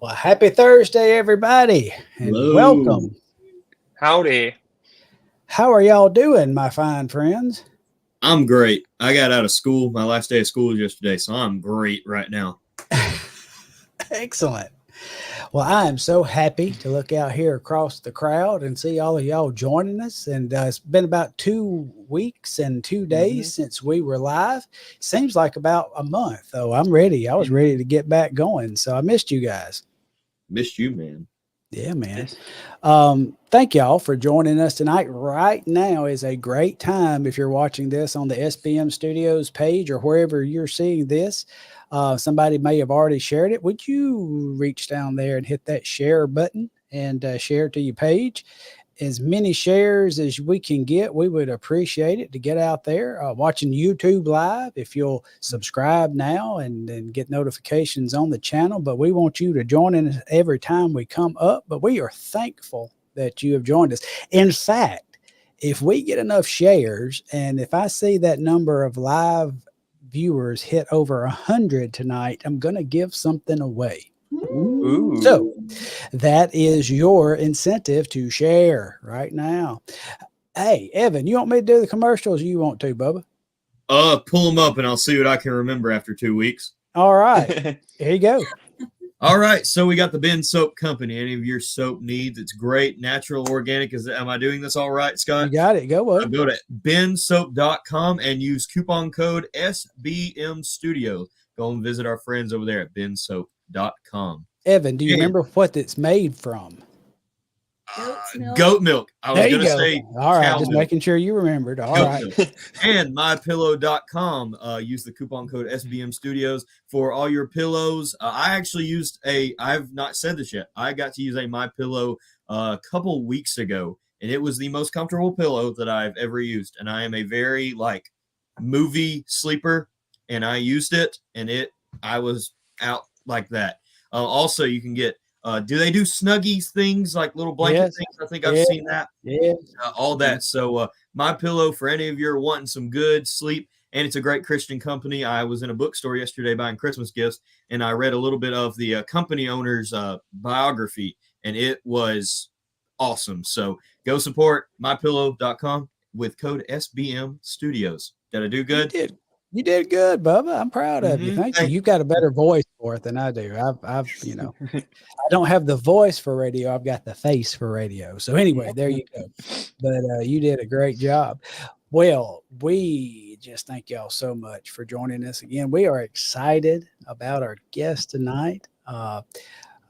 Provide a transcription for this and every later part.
Well, happy Thursday, everybody, and Hello. welcome. Howdy. How are y'all doing, my fine friends? I'm great. I got out of school. My last day of school was yesterday, so I'm great right now. Excellent. Well, I am so happy to look out here across the crowd and see all of y'all joining us. And it's been about 2 weeks and 2 days Mhm. since we were live. Seems like about a month, though. I'm ready. I was ready to get back going. So I missed you guys. Missed you, man. Yeah, man. Yes. Thank y'all for joining us tonight. Right now is a great time if you're watching this on the SBM Studios page or wherever you're seeing this. Somebody may have already shared it. Would you reach down there and hit that share button and share to your page? As many shares as we can get, we would appreciate it to get out there watching YouTube live. If you'll subscribe now and get notifications on the channel, but we want you to join in every time we come up. But we are thankful that you have joined us. In fact, if we get enough shares and if I see that number of live viewers hit over 100 tonight, I'm going to give something away. So Ooh. that is your incentive to share right now. Hey, Evan, you want me to do the commercials? Or you want to, Bubba? Pull them up and I'll see what I can remember after 2 weeks. All right, here you go. All right, so we got the Ben Soap Company. Any of your soap needs, it's great, natural, organic. Am I doing this all right, Scott? You got it. Go on. Go to bensoap.com and use coupon code SBM Studios. Go and visit our friends over there at bensoap.com. Evan, do you remember what it's made from? Goat milk. I was There you going to go. say All right, cow just milk. making sure you remembered. All Goat right. milk. And mypillow.com. Use the coupon code SBM Studios for all your pillows. I've not said this yet. I got to use a My Pillow a couple weeks ago, and it was the most comfortable pillow that I've ever used. And I am a very movie sleeper, and I used it, and I was out like that. Also, you can get. Do they do Snuggies things like little blanket Yes. things? I think I've seen that. Yes. All that. So My Pillow for any of you are wanting some good sleep, and it's a great Christian company. I was in a bookstore yesterday buying Christmas gifts, and I read a little bit of the company owner's biography, and it was awesome. So go support mypillow.com with code SBM Studios. Did I do good? You did good, Bubba. I'm proud of you. Thank you. Thank You've got a better voice for it than I do. I don't have the voice for radio. I've got the face for radio. So anyway, there you go. But you did a great job. Well, we just thank y'all so much for joining us again. We are excited about our guest tonight.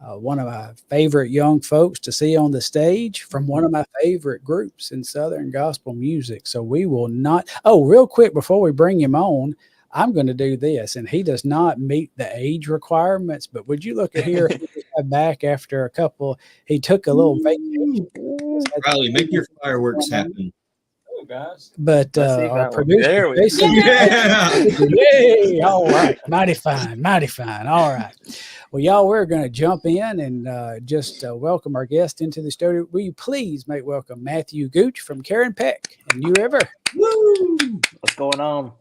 One of my favorite young folks to see on the stage from one of my favorite groups in Southern gospel music. So we will not. Oh, real quick before we bring him on, I'm going to do this, and he does not meet the age requirements. But would you look at here? He got back after a couple. He took a little vacation. Riley, make your fireworks happen. Guys. But our producer, There we Jason, go. Yeah. yay! All right, mighty fine, mighty fine. All right. Well, y'all, we're going to jump in and just welcome our guest into the studio. Will you please make welcome Matthew Gooch from Peck and New River? Woo! What's going on,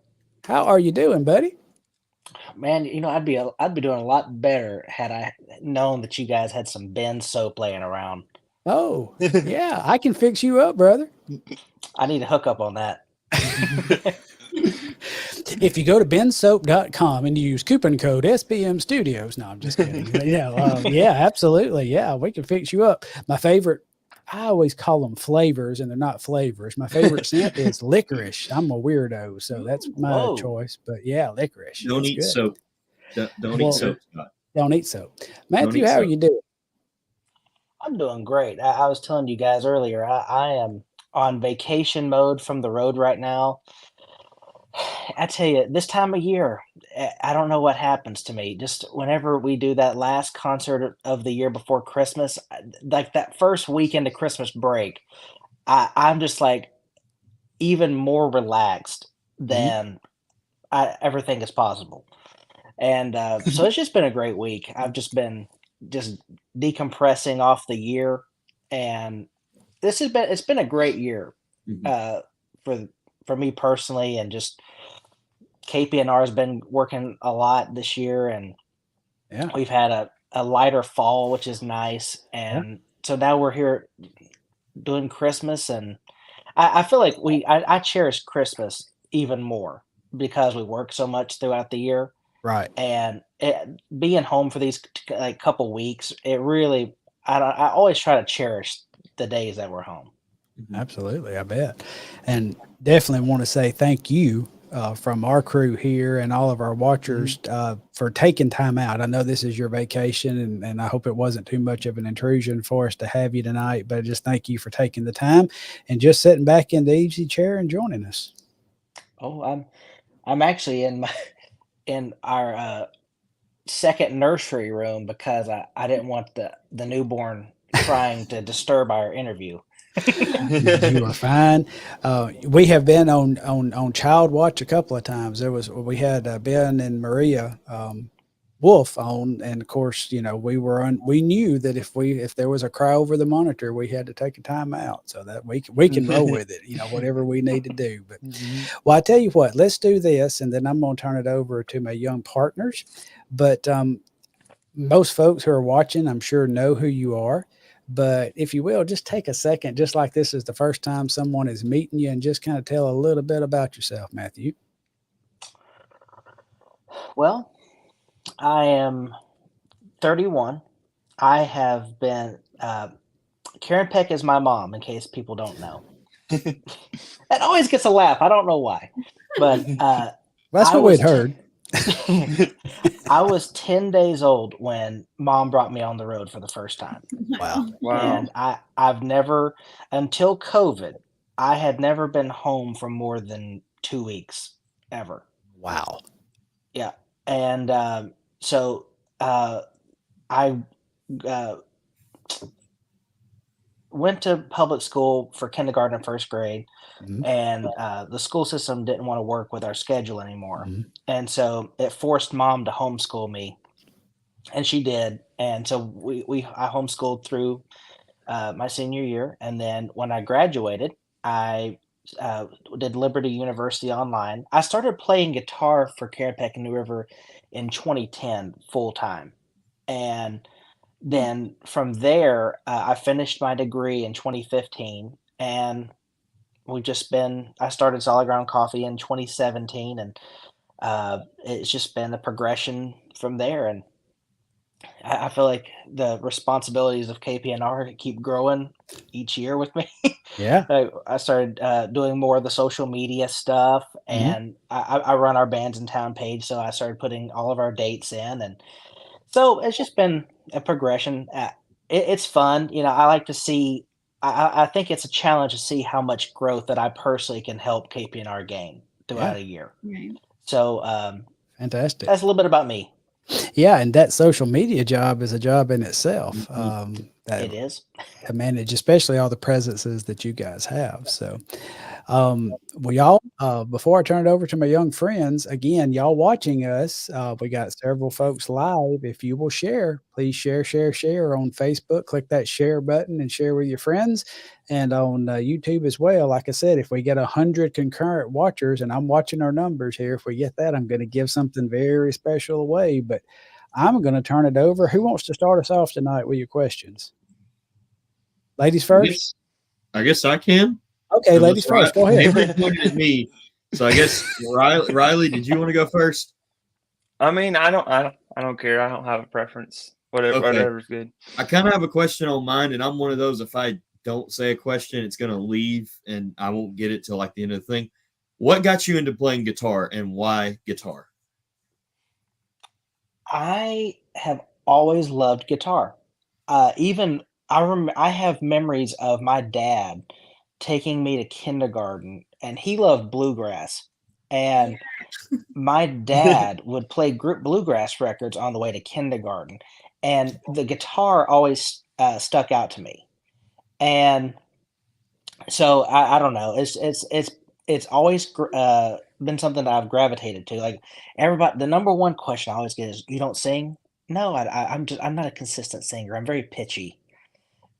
How are you doing, buddy? man? I'd be doing a lot better had I known that you guys had some Ben soap laying around. Oh, yeah, I can fix you up, brother. I need to hook up on that. If you go to bensoap.com and you use coupon code SBM Studios. No, I'm just kidding. But yeah, absolutely. Yeah, we can fix you up. My favorite, I always call them flavors, and they're not flavors. My favorite scent is licorice. I'm a weirdo, so that's my Whoa. choice. But yeah, licorice. Don't It's eat good. soap. Don't eat soap, Scott. Don't eat soap. Matthew, eat how are soap. you doing? I'm doing great. I was telling you guys earlier, I am on vacation mode from the road right now. I tell you, this time of year, I don't know what happens to me. Just whenever we do that last concert of the year before Christmas, like that first weekend of Christmas break, I'm just like even more relaxed than I ever think is possible. And so it's just been a great week. I've just been just decompressing off the year, and it's been a great year Mhm. for me personally, and just KPNR has been working a lot this year, and Yeah. we've had a lighter fall, which is nice. And so now we're here doing Christmas, and I feel like I cherish Christmas even more because we work so much throughout the year, Right. and being home for these like couple weeks, it really I always try to cherish the days that we're home. Absolutely, I bet. And definitely want to say thank you from our crew here and all of our watchers for taking time out. I know this is your vacation, and I hope it wasn't too much of an intrusion for us to have you tonight, but just thank you for taking the time and just sitting back in the easy chair and joining us. Oh, I'm actually in our second nursery room because I didn't want the newborn crying to disturb our interview. You are fine. We have been on child watch a couple of times. We had Ben and Maria Wolf on, and of course, we knew that if there was a cry over the monitor, we had to take a time out so that we can roll with it. Whatever we need to do. But well, I tell you what, let's do this, and then I'm going to turn it over to my young partners. But most folks who are watching, I'm sure, know who you are. But if you will, just take a second, just like this is the first time someone is meeting you, and just kind of tell a little bit about yourself, Matthew. Well, I am 31. I have been Karen Peck is my mom, in case people don't know. That always gets a laugh. I don't know why, but That's what we'd heard. I was 10 days old when mom brought me on the road for the first time. Wow. And I've never, until COVID, I had never been home for more than 2 weeks ever. Wow. Yeah. And so I went to public school for kindergarten and first grade, and the school system didn't want to work with our schedule anymore. And so it forced mom to homeschool me, and she did. And so I homeschooled through my senior year. And then when I graduated, I did Liberty University online. I started playing guitar for Karen Peck and New River in 2010 full time. And then from there, I finished my degree in 2015, and I started Solid Ground Coffee in 2017, and it's just been a progression from there. And I feel like the responsibilities of KPNR keep growing each year with me. Yeah. I started doing more of the social media stuff, and I run our Bands in Town page, so I started putting all of our dates in, and so it's just been a progression. It's fun, I like to see. I think it's a challenge to see how much growth that I personally can help KPNR gain throughout a year. Right. So Fantastic. that's a little bit about me. Yeah, and that social media job is a job in itself. It is. To manage, especially all the presences that you guys have. So, y'all, before I turn it over to my young friends, again, y'all watching us, we got several folks live. If you will share, please share on Facebook. Click that share button and share with your friends, and on YouTube as well. Like I said, if we get 100 concurrent watchers, and I'm watching our numbers here, if we get that, I'm going to give something very special away. But I'm going to turn it over. Who wants to start us off tonight with your questions? Ladies first? I guess I can. Okay, ladies first. Go ahead. Avery pointed at me, so I guess Riley, did you want to go first? I mean, I don't care. I don't have a preference. Whatever's good. I kind of have a question on mine, and I'm one of those. If I don't say a question, it's gonna leave, and I won't get it till like the end of the thing. What got you into playing guitar, and why guitar? I have always loved guitar. Even I have memories of my dad taking me to kindergarten, and he loved bluegrass. And my dad would play group bluegrass records on the way to kindergarten, and the guitar always stuck out to me. And so I don't know. It's always been something that I've gravitated to. Like everybody, the number one question I always get is, "You don't sing?" No, I'm not a consistent singer. I'm very pitchy,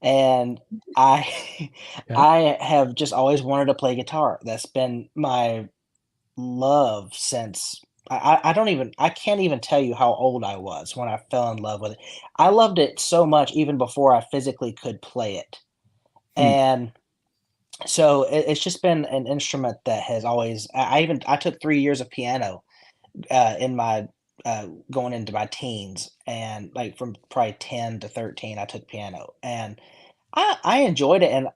and I I have just always wanted to play guitar. That's been my love since I can't even tell you how old I was when I fell in love with it. I loved it so much even before I physically could play it. Hmm. And so it's just been an instrument that has always I took 3 years of piano, in my, going into my teens, and, like, from probably 10 to 13, I took piano, and I enjoyed it, and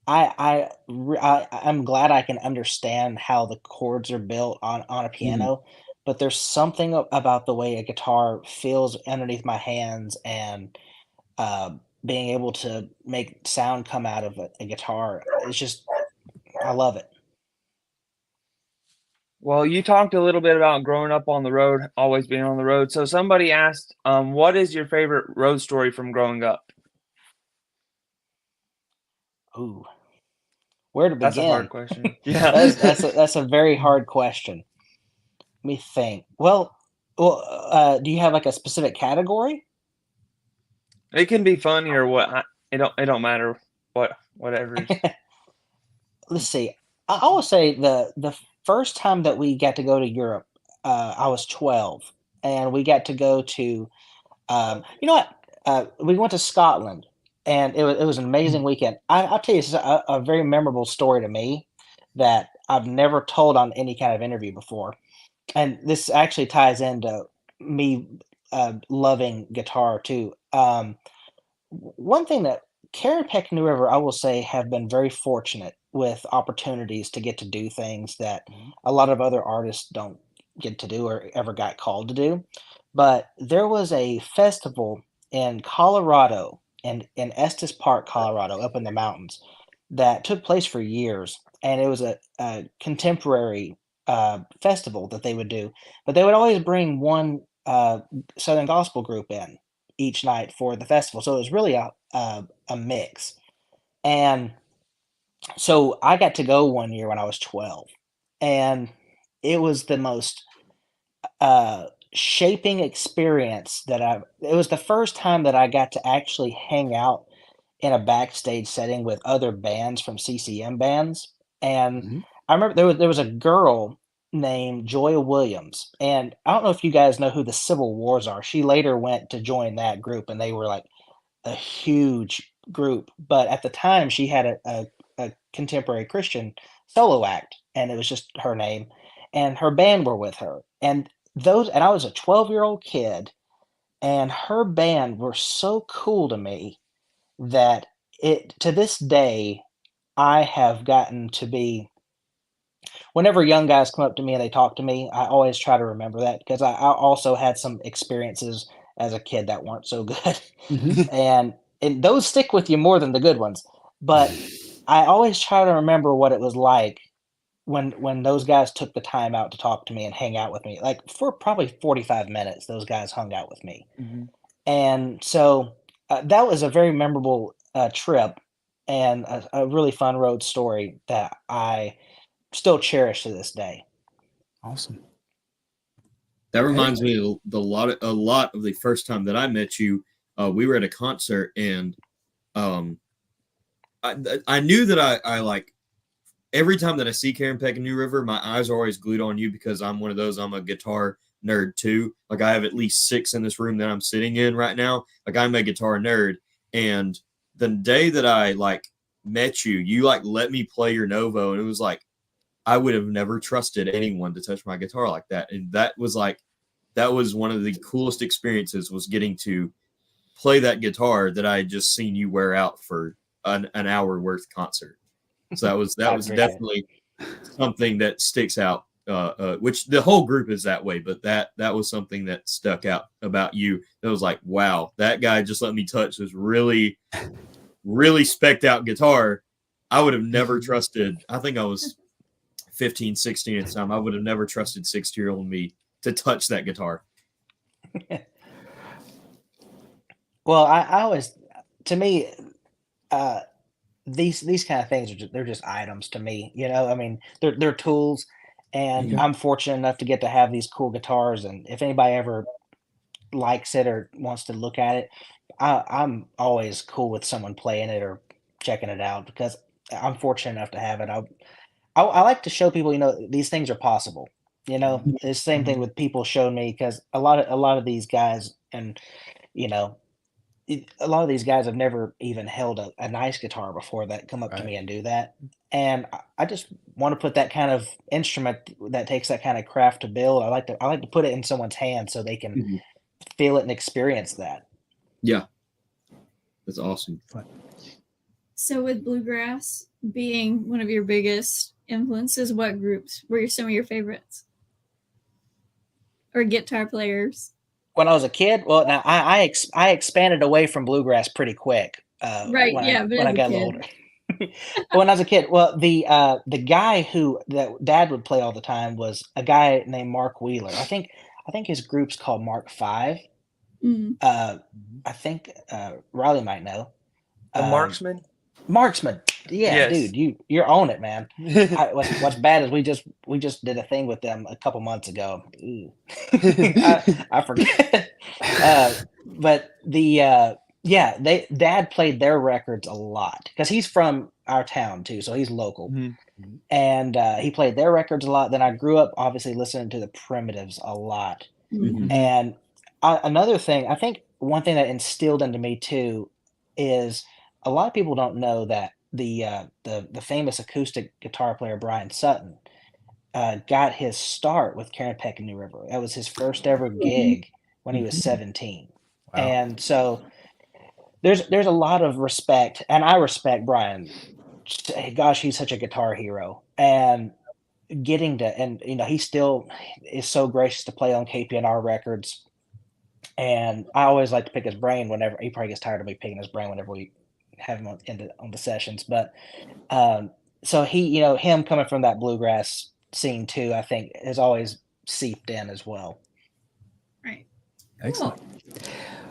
I'm glad I can understand how the chords are built on a Hmm. piano, but there's something about the way a guitar feels underneath my hands and, uh, being able to make sound come out of a guitar. It's just I love it. Well, you talked a little bit about growing up on the road, always being on the road. So somebody asked, what is your favorite road story from growing up? Ooh, where to That's a hard begin? question. Yeah. That's a very hard question. Let me think. Do you have, like, a specific category? It can be funny or what. It don't matter whatever's. Let's see. I will say the first time that we got to go to Europe, I was 12, and we got to go to, you know what? We went to Scotland, and it was an amazing weekend. I'll tell you a very memorable story to me that I've never told on any kind of interview before, and this actually ties into me, loving guitar too. One thing that Karen Peck New River, I will say, have been very fortunate with opportunities to get to do things that a lot of other artists don't get to do or ever got called to do. But there was a festival in Colorado, in Estes Park, Colorado, up in the mountains, that took place for years, and it was a contemporary festival that they would do, but they would always bring one Southern gospel group in each night for the festival. So it was really a mix. And so I got to go one year when I was 12, and it was the most shaping experience that it was the first time that I got to actually hang out in a backstage setting with other bands from CCM bands. And Mhm. I remember there was a girl named Joya Williams, and I don't know if you guys know who the Civil Wars are. She later went to join that group, and they were like a huge group, but at the time, she had a contemporary Christian solo act, and it was just her name, and her band were with her, and I was a 12-year-old kid, and her band were so cool to me that it to this day, I have gotten to be whenever young guys come up to me and they talk to me, I always try to remember that because I also had some experiences as a kid that weren't so good. Mhm. And those stick with you more than the good ones. But I always try to remember what it was like when those guys took the time out to talk to me and hang out with me. Like for probably 45 minutes, those guys hung out with me. Mhm. And so that was a very memorable trip and a really fun road story that I still cherish to this day. Awesome. That Peck? reminds me of a lot of the first time that I met you. We were at a concert, and um, I knew that I like every time that I see Karen Peck and New River, my eyes are always glued on you because I'm one of those. I'm a guitar nerd too. Like I have at least 6 in this room that I'm sitting in right now. Like I'm a guitar nerd, and the day that I like met you, you like let me play your Novo, and it was like I would have never trusted anyone to touch my guitar like that, and that was one of the coolest experiences was getting to play that guitar that I had just seen you wear out for an hour worth concert. So that I was appreciate it. definitely something that sticks out. Which the whole group is that way, but that was something that stuck out about you. That was like, wow, that guy just let me touch this really, really specked out guitar. I would have never trusted. I think I was 15, 16 at the time. I would have never trusted 60-year-old me to touch that guitar. Well, I always, to me, uh, these kind of things they're just items to me. I mean, they're tools, and Mhm. I'm fortunate enough to get to have these cool guitars. And if anybody ever likes it or wants to look at it, I'm always cool with someone playing it or checking it out because I'm fortunate enough to have it. I like to show people, these things are possible. You know, it's the same thing with people showing me because a lot of these guys and you know a lot of these guys have never even held a nice guitar before that come up to Right. me and do that. And I just want to put that kind of instrument that takes that kind of craft to build. I like to put it in someone's hand so they can Mhm. feel it and experience that. Yeah, that's awesome. So with bluegrass being one of your biggest influences, what groups were some of your favorites? Or guitar players? When I was a kid, well, now I expanded away from bluegrass pretty quick. Right, When yeah, but when as I a got a little kid. older. But when I was a kid, well, the guy who that Dad would play all the time was a guy named Mark Wheeler. I think his group's called Mark Five. Mm. I think Riley might know. The Marksman? Marksman. Yeah, Yes. dude, you're on it, man. What's bad is we just did a thing with them a couple months ago. Ooh. I forget. But Dad played their records a lot because he's from our town too, so he's local. Mhm. And he played their records a lot. Then I grew up obviously listening to the Primitives a lot. Mhm. And another thing, I think one thing that instilled into me too is a lot of people don't know that the famous acoustic guitar player Brian Sutton got his start with Karen Peck and New River. That was his first ever gig when he was 17. Wow. And so there's a lot of respect, and I respect Brian. Gosh, he's such a guitar hero. And getting to and he still is so gracious to play on KPNR records. And I always like to pick his brain whenever he probably gets tired of me picking his brain whenever we have him on the sessions. But so him coming from that bluegrass scene too, I think has always seeped in as well. Right. Excellent.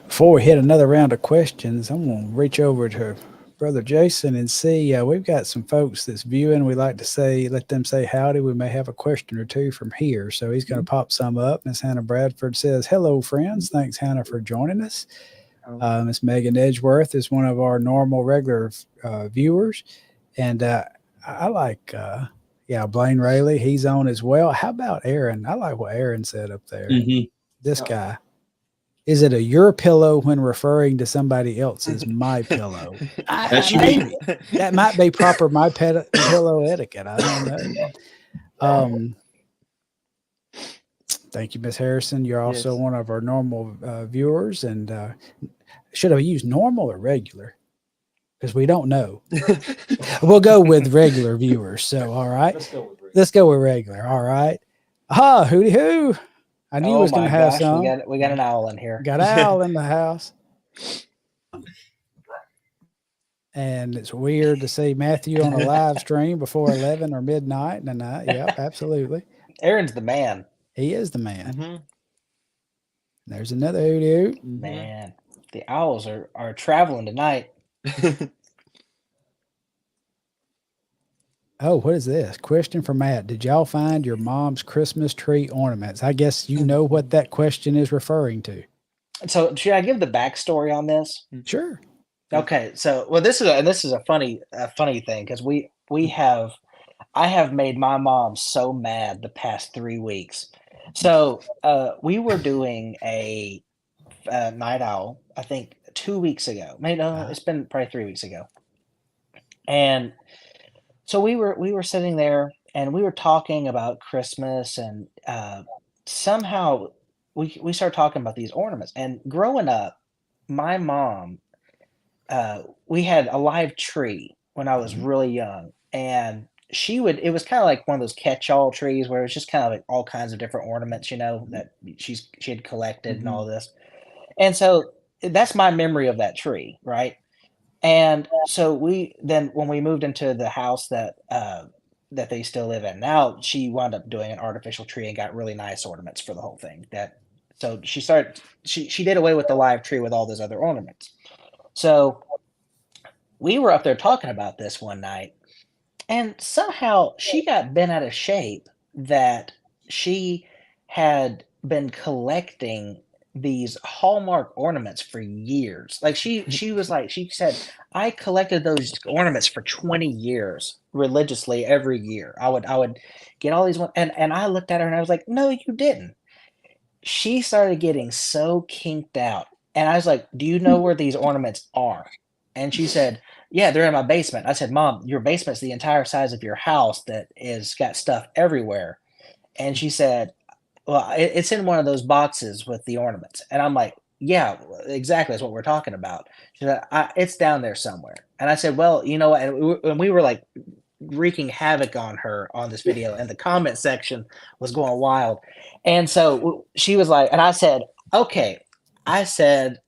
Before we hit another round of questions, I'm going to reach over to Brother Jason and see. We've got some folks that's viewing. We like to let them say howdy. We may have a question or two from here. So he's going to pop some up. Miss Hannah Bradford says, "Hello, friends. Thanks, Hannah, for joining us." Miss Megan Edgeworth is one of our normal, regular viewers. And I like, Blaine Rayleigh. He's on as well. How about Aaron? I like what Aaron said up there. This guy. Is it a your pillow when referring to somebody else's my pillow? That might be proper my pillow etiquette. I don't know. Thank you, Miss Harrison. You're also one of our normal viewers. And should I use normal or regular? Because we don't know. We'll go with regular viewers. So, all right. Let's go with regular. All right. Ah, hooty hoo. I knew he was going to have some. We got an owl in here. Got an owl in the house. And it's weird to see Matthew on a live stream before 11 or midnight tonight. Yep, absolutely. Aaron's the man. He is the man. There's another hoot. Man, the owls are traveling tonight. Oh, what is this? Question from Matt. Did y'all find your mom's Christmas tree ornaments? I guess you know what that question is referring to. So should I give the backstory on this? Sure. Okay. So this is a funny thing because I have made my mom so mad the past 3 weeks. So we were doing a night owl, I think 2 weeks ago. Maybe it's been probably 3 weeks ago. And so we were sitting there and we were talking about Christmas, and somehow we started talking about these ornaments. And growing up, my mom, we had a live tree when I was really young, and it was kind of like one of those catch-all trees where it was just kind of like all kinds of different ornaments, that she had collected and all this. And so that's my memory of that tree, right? And so when we moved into the house that they still live in now, she wound up doing an artificial tree and got really nice ornaments for the whole thing. So she did away with the live tree with all those other ornaments. So we were up there talking about this one night, and somehow she got bent out of shape that she had been collecting these Hallmark ornaments for years. Like she said, I collected those ornaments for 20 years religiously every year. I would get all these ones, and I looked at her and I was like, no, you didn't. She started getting so kinked out, and I was like, do you know where these ornaments are? And she said, yeah, they're in my basement. I said, Mom, your basement's the entire size of your house that is got stuff everywhere. And she said, well, it's in one of those boxes with the ornaments. And I'm like, yeah, exactly. That's what we're talking about. She said, it's down there somewhere. And I said, well, you know what? And we were like wreaking havoc on her on this video, and the comment section was going wild. And so she was like, and I said, okay. I said,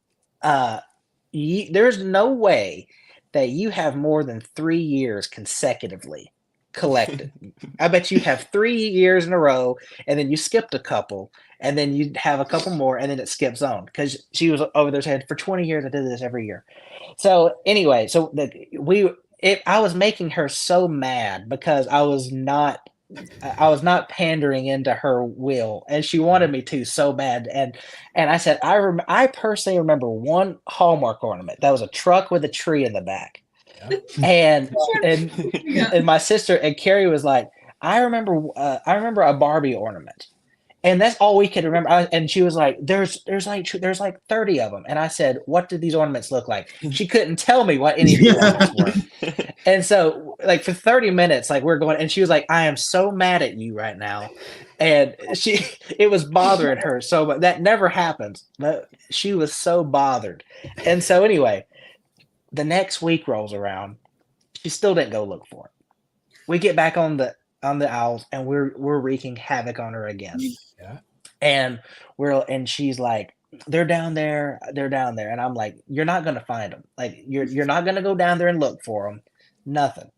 there's no way that you have more than 3 years consecutively collected. I bet you have 3 years in a row, and then you skipped a couple, and then you have a couple more, and then it skips on, because she was over there saying, for 20 years I did this every year. So anyway, I was making her so mad because I was not pandering into her will, and she wanted me to so bad. And I said, I personally remember one Hallmark ornament that was a truck with a tree in the back. And my sister and Carrie was like, I remember a Barbie ornament, and that's all we could remember. And she was like, there's like 30 of them. And I said, what did these ornaments look like? She couldn't tell me what any of these ornaments were. And so, like, for 30 minutes, like, we're going, and she was like, I am so mad at you right now. And it was bothering her so much. That never happens, but she was so bothered. And so anyway, the next week rolls around. She still didn't go look for it. We get back on the owls, and we're wreaking havoc on her again. Yeah. And she's like, they're down there. And I'm like, you're not going to find them. Like, you're not going to go down there and look for them. Nothing.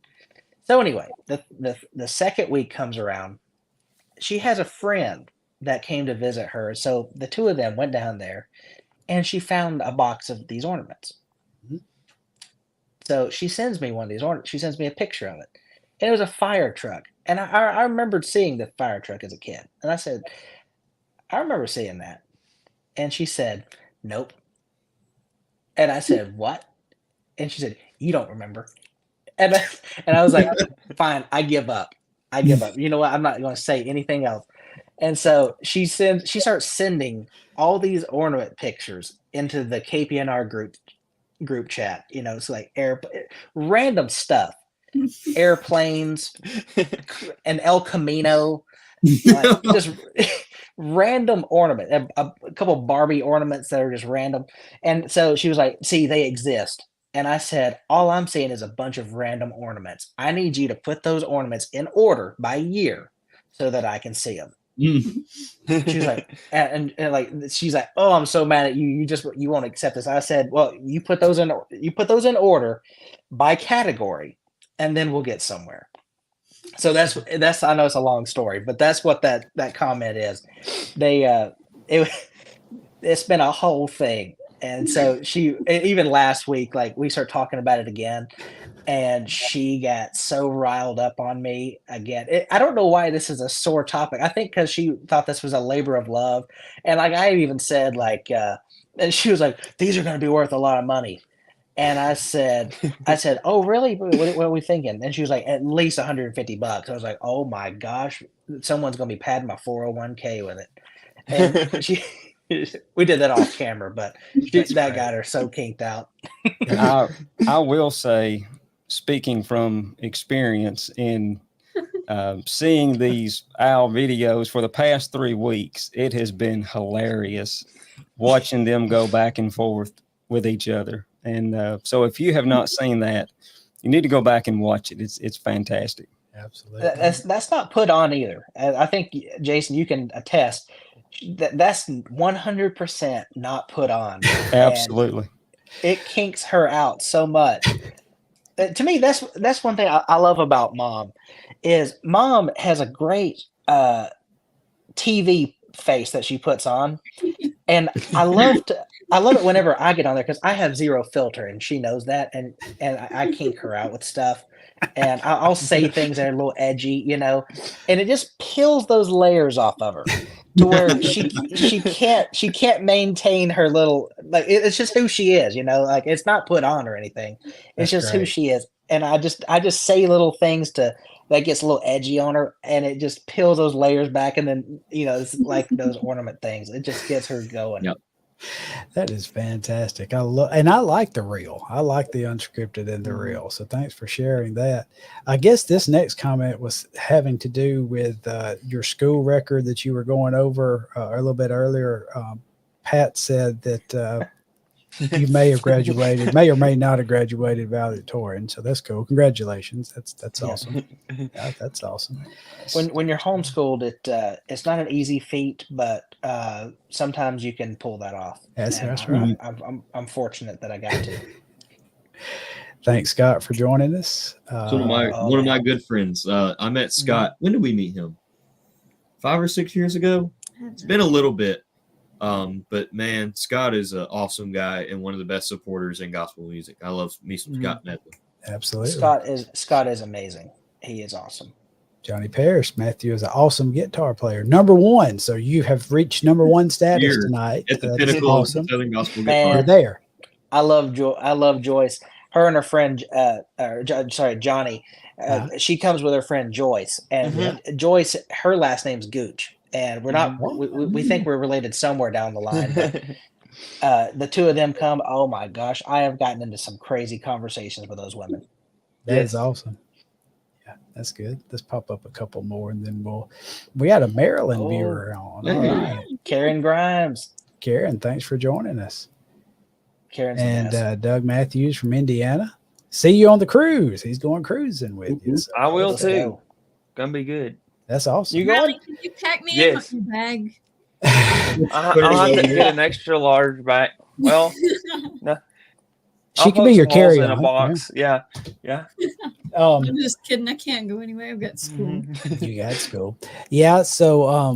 So anyway, the second week comes around. She has a friend that came to visit her. So the two of them went down there, and she found a box of these ornaments. Mm-hmm. So she sends me one of these ornaments. She sends me a picture of it. And it was a fire truck. And I remembered seeing the fire truck as a kid. And I said, I remember seeing that. And she said, nope. And I said, what? And she said, you don't remember. And I was like, fine, I give up. You know what? I'm not going to say anything else. And so she starts sending all these ornament pictures into the KPNR group chat. You know, it's like random stuff, airplanes, an El Camino, like just random ornament, a couple Barbie ornaments that are just random. And so she was like, see, they exist. And I said, all I'm seeing is a bunch of random ornaments. I need you to put those ornaments in order by year so that I can see them. She's like, and like, she's like, oh, I'm so mad at you. You won't accept this. I said, well, you put those in order by category, and then we'll get somewhere. So that's, I know it's a long story, but that's what that comment is. It's been a whole thing. And so even last week, like, we started talking about it again, and she got so riled up on me again. I don't know why this is a sore topic. I think because she thought this was a labor of love. And like, I even said, like, and she was like, these are going to be worth a lot of money. And I said, oh, really? What are we thinking? And she was like, at least $150. I was like, oh my gosh, someone's going to be padding my 401k with it. And we did that off camera, but that got her so kinked out. I will say, speaking from experience in seeing these owl videos for the past 3 weeks, it has been hilarious watching them go back and forth with each other. And so if you have not seen that, you need to go back and watch it. It's fantastic. Absolutely. That's not put on either. I think, Jason, you can attest. That's 100% not put on. Absolutely. And it kinks her out so much. To me, that's one thing I love about Mom, is Mom has a great TV face that she puts on, and I love it whenever I get on there, because I have zero filter, and she knows that, and I kink her out with stuff. and I'll say things that are a little edgy, you know, and it just peels those layers off of her to where she can't maintain her little, like it's just who she is, you know, like it's not put on or anything. It's That's just who great. she is. And I just say little things that gets a little edgy on her, and it just peels those layers back, and then you know it's like those ornament things. It just gets her going. Yep. That is fantastic. I like the reel. I like the unscripted and the Mhm. reel. So thanks for sharing that. I guess this next comment was having to do with your school record that you were going over a little bit earlier. Pat said that you may have graduated, may or may not have graduated valedictorian. So that's cool. Congratulations. That's Yeah. awesome. Yeah, that's awesome. When you're homeschooled, it's not an easy feat, but sometimes you can pull that off. That's And right. I'm fortunate that I got to. Thanks, Scott, for joining us. So one of my good friends. I met Scott. When did we meet him? 5 or 6 years ago. It's been a little bit. But man, Scott is an awesome guy and one of the best supporters in gospel music. I love me some Scott Medley. Absolutely. Scott is amazing. He is awesome. Johnny Parrish, Matthew is an awesome guitar player. #1. So you have reached #1 status You're tonight. At the That's pinnacle awesome. of Southern gospel Man. guitar. You're there. I love Joyce. Her and her friend, Johnny. She comes with her friend Joyce, and Joyce, her last name's Gooch, and we're not. We think we're related somewhere down the line, but the two of them come. Oh my gosh, I have gotten into some crazy conversations with those women. That is awesome. Yeah, that's good. Let's pop up a couple more, and then we got a Maryland viewer on. All right. Karen Grimes. Karen, thanks for joining us. Karen's and Doug Matthews from Indiana. See you on the cruise. He's going cruising with you. So I will Let's too. go. Gonna be good. that's awesome. You going? Riley, can you pack me Yes. in my bag? I'll have to get an extra large back. Well, no. She I'll can be put your some holes in carry-on. a box. Yeah. Um, I'm just kidding. I can't go anywhere. I've got school. you got school. Yeah. So,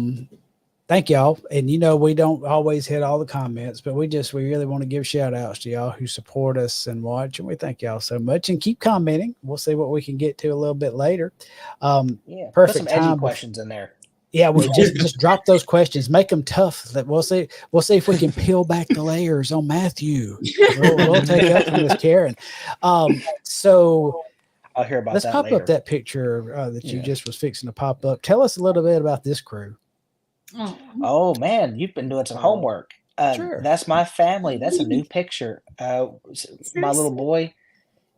thank y'all. And we don't always hit all the comments, but we really want to give shout outs to y'all who support us and watch. And we thank y'all so much, and keep commenting. We'll see what we can get to a little bit later. Yeah. Perfect Put some edgy time. questions in there. Yeah, well, just drop those questions, make them tough. That we'll see if we can peel back the layers on Matthew. We'll take up from this, Karen. So I'll hear about let's that pop later. up that picture that you Yeah. just was fixing to pop up. Tell us a little bit about this crew. Oh man, you've been doing some homework. Sure. That's my family. That's a new picture. My little boy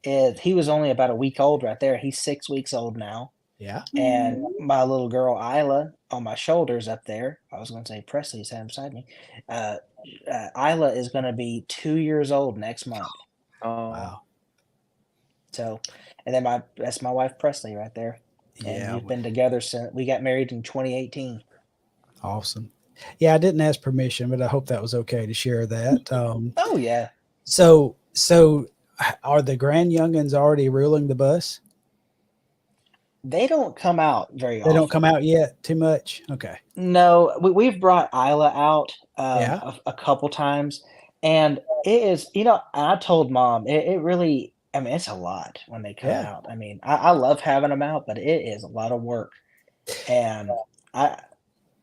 he was only about a week old right there. He's 6 weeks old now. Yeah. And my little girl Isla on my shoulders up there. I was going to say Presley's sat beside me. Isla is going to be 2 years old next month. Oh, Wow. So, and then that's my wife Presley right there. And Yeah. we've been together since we got married in 2018. Awesome. Yeah, I didn't ask permission, but I hope that was okay to share that. Oh yeah. So are the grand youngins already ruling the bus? They don't come out very often. They don't come out yet too much. Okay. No, we've brought Isla out Yeah. a couple times, and it is, I told Mom, it really, I mean, it's a lot when they come Yeah. out. I mean, I love having them out, but it is a lot of work. And go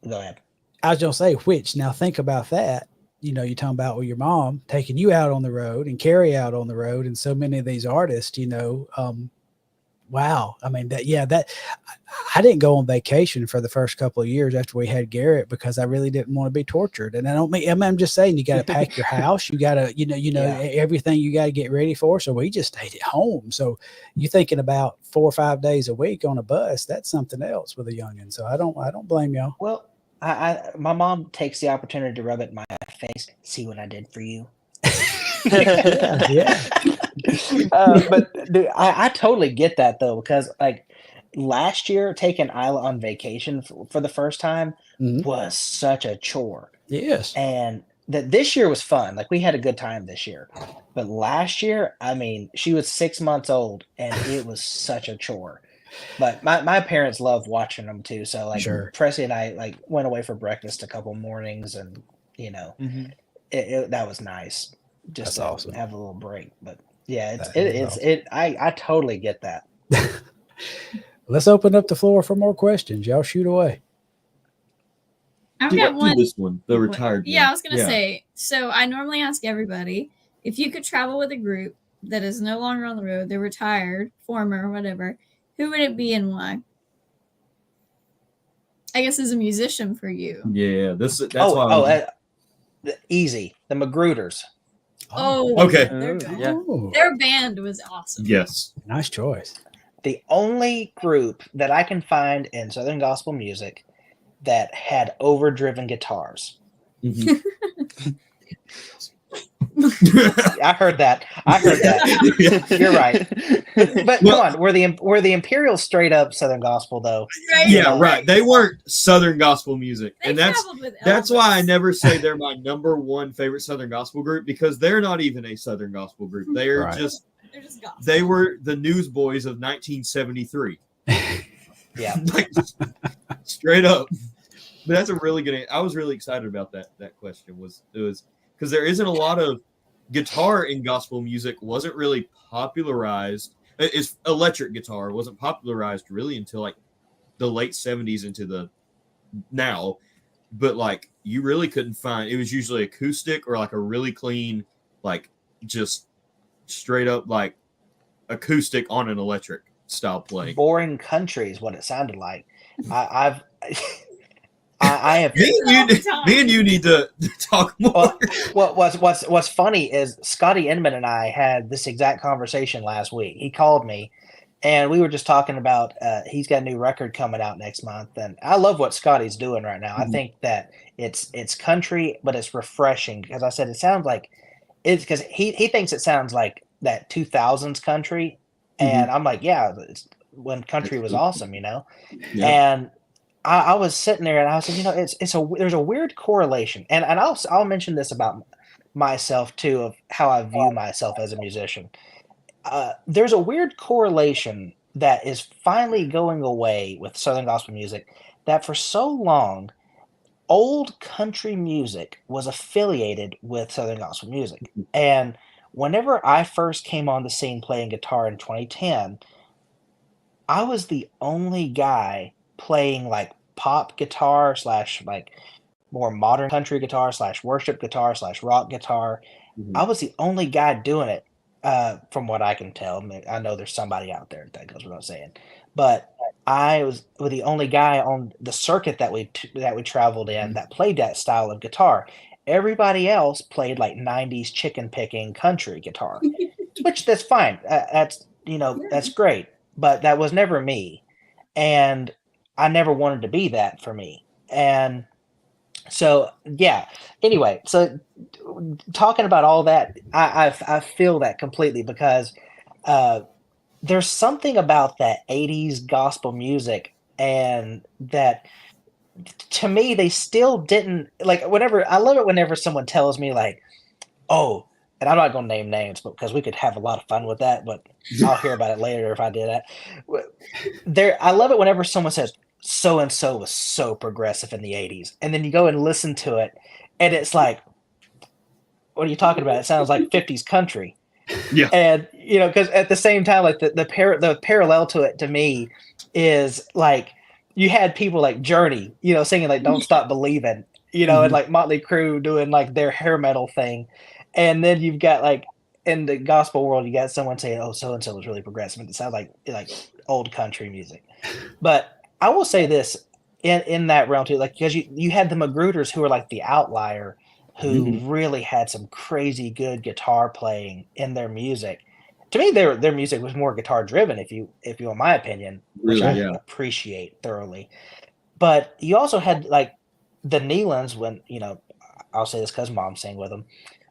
ahead. I was gonna say, which now think about that. You're talking about with your mom taking you out on the road and Carrie out on the road, and so many of these artists, wow. I mean, I didn't go on vacation for the first couple of years after we had Garrett because I really didn't want to be tortured. And I'm just saying, you got to pack your house. You got to, everything you got to get ready for. So we just stayed at home. So you're thinking about 4 or 5 days a week on a bus. That's something else with a youngin. So I don't blame y'all. Well, my mom takes the opportunity to rub it in my face. See what I did for you. Yeah. But dude, I totally get that though, because like last year taking Isla on vacation for the first time was such a chore. Yes. And this year was fun. Like we had a good time this year. But last year, I mean, she was 6 months old and it was such a chore. But my parents love watching them too. So like Presley and I like went away for breakfast a couple mornings, and that was nice. Just That's awesome. Have a little break. But yeah, I totally get that. Let's open up the floor for more questions. Y'all shoot away. I've got one. This one, the retired. Yeah, one. I was gonna say. So I normally ask everybody if you could travel with a group that is no longer on the road, they're retired, former, whatever. Who would it be and why? I guess as a musician for you. Yeah, that's why. Easy. The Magrooters. Oh, Okay. They're good. Yeah. Oh, Their band was awesome. Yes. nice choice. The only group that I can find in Southern gospel music that had overdriven guitars. Mhm. I heard that. You're right. But come on, were the Imperials straight up Southern gospel though? Right? Yeah, right. They weren't Southern gospel music, They and that's traveled with why I Elvis. never say they're my number one favorite Southern gospel group, because they're not even a Southern gospel group. They're Right. just They're just gospel. they were the Newsboys of 1973. Yeah. Like, straight up. But that's a really good. I was really excited about that question. It was because there isn't a lot of guitar in gospel music. Wasn't really popularized. It's electric guitar wasn't popularized really until like the late 70s into the now. But like you really couldn't find. It was usually acoustic or like a really clean, like just straight up like acoustic on an electric style play. Boring country is what it sounded like. I have. Me and you need to talk more. What's funny is Scotty Inman and I had this exact conversation last week. He called me, and we were just talking about he's got a new record coming out next month, and I love what Scotty's doing right now. I think that it's country, but it's refreshing because I said it sounds like it's because he thinks it sounds like that 2000s country, and I'm like, yeah, it's when country was awesome, you know, and. I was sitting there and I was saying, you know, there's a weird correlation, and I'll mention this about myself too, of how I view myself as a musician. There's a weird correlation that is finally going away with Southern gospel music, that for so long, old country music was affiliated with Southern gospel music. And whenever I first came on the scene playing guitar in 2010, I was the only guy playing like pop guitar / like more modern country guitar / worship guitar / rock guitar. I was the only guy doing it, from what I can tell. I know there's somebody out there that goes without saying, but I was the only guy on the circuit that we traveled in that played that style of guitar. Everybody else played like 90s chicken picking country guitar, which that's fine. That's great, but that was never me. And I never wanted to be that for me. And so, yeah. Anyway, so talking about all that, I feel that completely because there's something about that 80s gospel music, and that to me, they still didn't like I love it whenever someone tells me like, oh, and I'm not going to name names, but because we could have a lot of fun with that, but I'll hear about it later if I did that. I love it whenever someone says, so-and-so was so progressive in the 80s. And then you go and listen to it, and it's like, what are you talking about? It sounds like 50s country. Yeah. And, you know, because at the same time, like the parallel to it to me is like, you had people like Journey, you know, singing like Don't Stop Believing, you know, and like Motley Crue doing like their hair metal thing. And then you've got like in the gospel world, you got someone saying, oh, so-and-so was really progressive. And it sounds like old country music. But I will say this in that realm too, like, because you had the Magrooters who were like the outlier, who really had some crazy good guitar playing in their music. To me, their music was more guitar driven, if you want my opinion, which I appreciate thoroughly. But you also had like the Neelands, when, you know, I'll say this because Mom sang with them,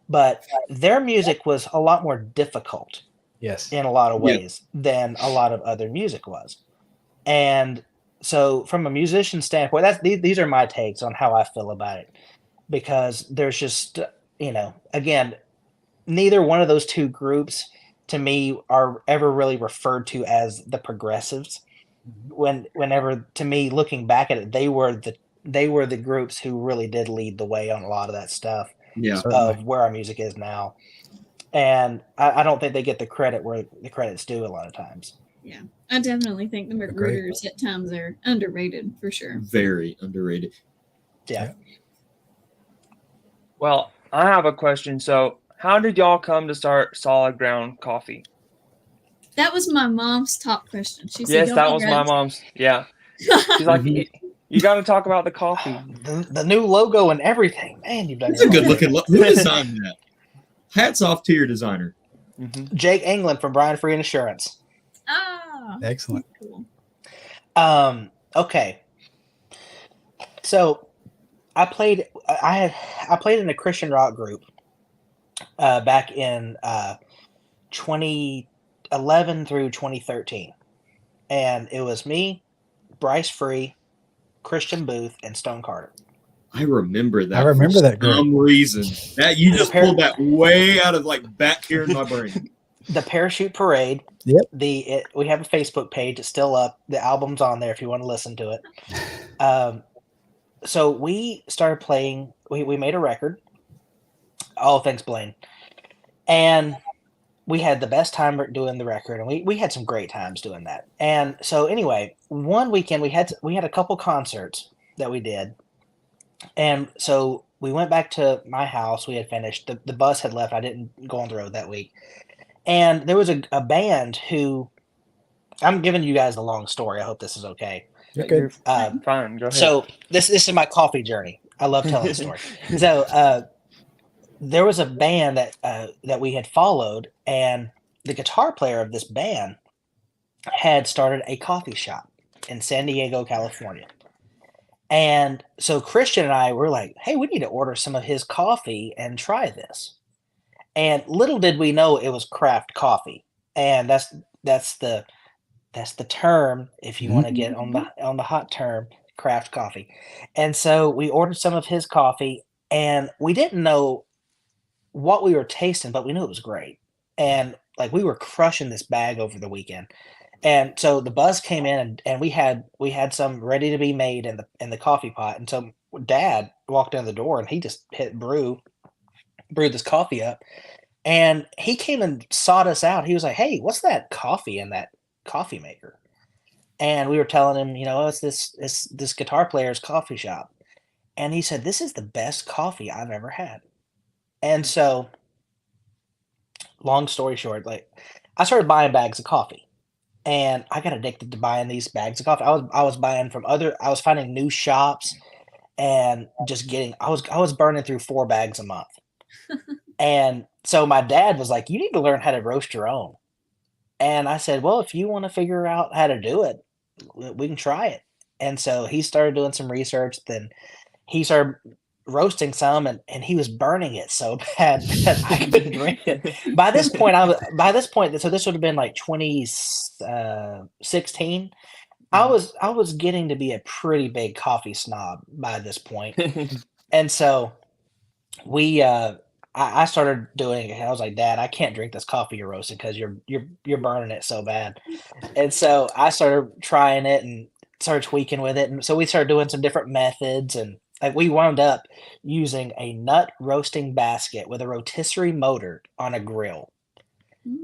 but their music was a lot more difficult, in a lot of ways than a lot of other music was. And so, from a musician standpoint, these are my takes on how I feel about it, because there's just, you know, again, neither one of those two groups to me are ever really referred to as the progressives. Whenever, to me, looking back at it, they were the groups who really did lead the way on a lot of that stuff. Of where our music is now. And I don't think they get the credit where the credit's due a lot of times. Yeah, I definitely think the They're great. McGrooters at times are underrated for sure. Very underrated. Yeah. Well, I have a question. So, how did y'all come to start Solid Ground Coffee? That was my mom's top question. She said, Yes, "Y'all that be was my right." mom's. Yeah, she's like, Mhm. you got to talk about the coffee. The new logo and everything. Man, you've done It's a your good homework. looking. Who designed that? Hats off to your designer. Mm-hmm. Jake England from Brian Free Insurance. Ah, Excellent. cool. Okay. So I played in a Christian rock group back in 2011 through 2013. And it was me, Bryce Free, Christian Booth, and Stone Carter. I remember that. I remember for that group. some reason. That you just Par- pulled that way out of like back here in my brain. The Parachute Parade. Yep. We have a Facebook page. It's still up. The album's on there if you want to listen to it. So we started playing. We made a record. Oh, thanks, Blaine. And we had the best time doing the record, and we had some great times doing that. And so anyway, one weekend we had a couple concerts that we did, and so we went back to my house. We had finished. The bus had left. I didn't go on the road that week, and there was a band who. I'm giving you guys the long story. I hope this is okay. You're good. You're fine. Go ahead. So this is my coffee journey. I love telling the story. So there was a band that we had followed, and the guitar player of this band had started a coffee shop in San Diego, California. And so Christian and I were like, "Hey, we need to order some of his coffee and try this." And little did we know it was craft coffee, and that's the term if you want to get on the hot term, craft coffee. And so we ordered some of his coffee, and we didn't know what we were tasting, but we knew it was great. And like we were crushing this bag over the weekend. And so the buzz came in, and we had some ready to be made in the coffee pot. And so Dad walked in the door, and he just hit brewed this coffee up, and he came and sought us out. He was like, "Hey, what's that coffee in that coffee maker?" And we were telling him, it's this guitar player's coffee shop. And he said, "This is the best coffee I've ever had." And so, long story short, like I started buying bags of coffee, and I got addicted to buying these bags of coffee. I was buying from I was finding new shops, and just getting. I was burning through 4 bags a month. And so my dad was like, "You need to learn how to roast your own." And I said, "Well, if you want to figure out how to do it, we can try it." And so he started doing some research. Then he started roasting some, and he was burning it so bad that I couldn't drink it. By this point, so this would have been like 2016. I was getting to be a pretty big coffee snob by this point. And so I started doing it. I was like, "Dad, I can't drink this coffee you're roasting because you're burning it so bad." And so I started trying it and started tweaking with it. And so we started doing some different methods, and like we wound up using a nut roasting basket with a rotisserie motor on a grill.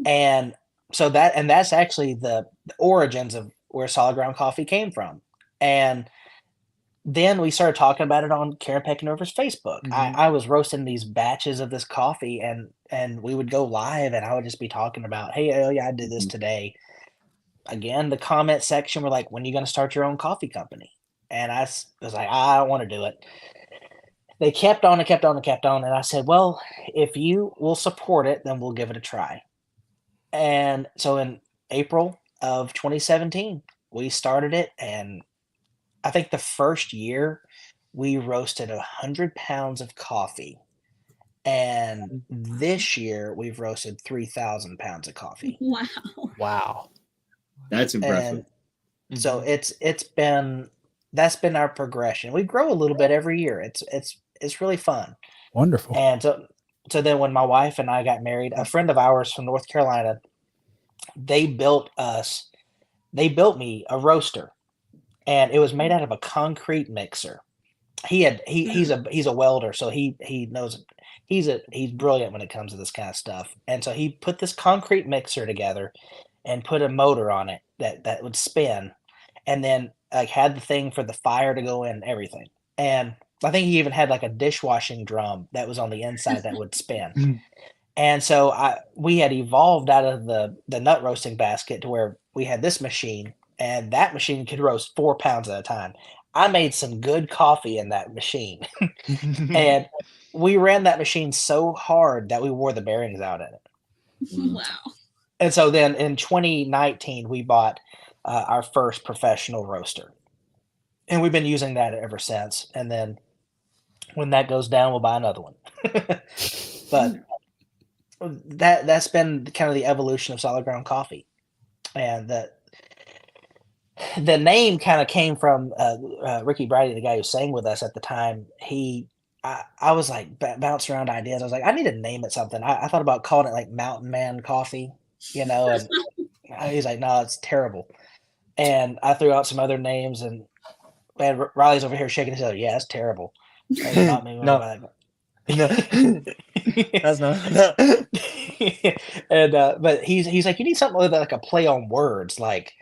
And so that's actually the origins of where Solid Ground Coffee came from. And then we started talking about it on Karen Peck and Over's Facebook. I was roasting these batches of this coffee, and we would go live, and I would just be talking about, "Hey, oh yeah, I did this today." Again, the comment section were like, "When are you going to start your own coffee company?" And I was like, "I don't want to do it." They kept on and kept on and kept on, and I said, "Well, if you will support it, then we'll give it a try." And so in April of 2017, we started it, and I think the first year we roasted 100 pounds of coffee, and this year we've roasted 3,000 pounds of coffee. Wow. Wow. That's impressive. And so that's been our progression. We grow a little bit every year. It's really fun. Wonderful. And so then when my wife and I got married, a friend of ours from North Carolina, they built me a roaster, and it was made out of a concrete mixer. He's a welder, so he knows he's brilliant when it comes to this kind of stuff. And so he put this concrete mixer together, and put a motor on it that would spin, and then like had the thing for the fire to go in and everything. And I think he even had like a dishwashing drum that was on the inside that would spin. And so we had evolved out of the nut roasting basket to where we had this machine, and that machine could roast 4 pounds at a time. I made some good coffee in that machine. And we ran that machine so hard that we wore the bearings out in it. Wow. And so then in 2019, we bought our first professional roaster. And we've been using that ever since. And then when that goes down, we'll buy another one. But that's been kind of the evolution of solid ground coffee. And the name kind of came from Ricky Brady, the guy who sang with us at the time. I was like bouncing around ideas. I was like, I need to name it something. I thought about calling it like Mountain Man Coffee, and he's like, no, it's terrible. And I threw out some other names, and Riley's over here shaking his head. Yeah, it's terrible. Not me. No. That's not. And but he's like, you need something with like a play on words, like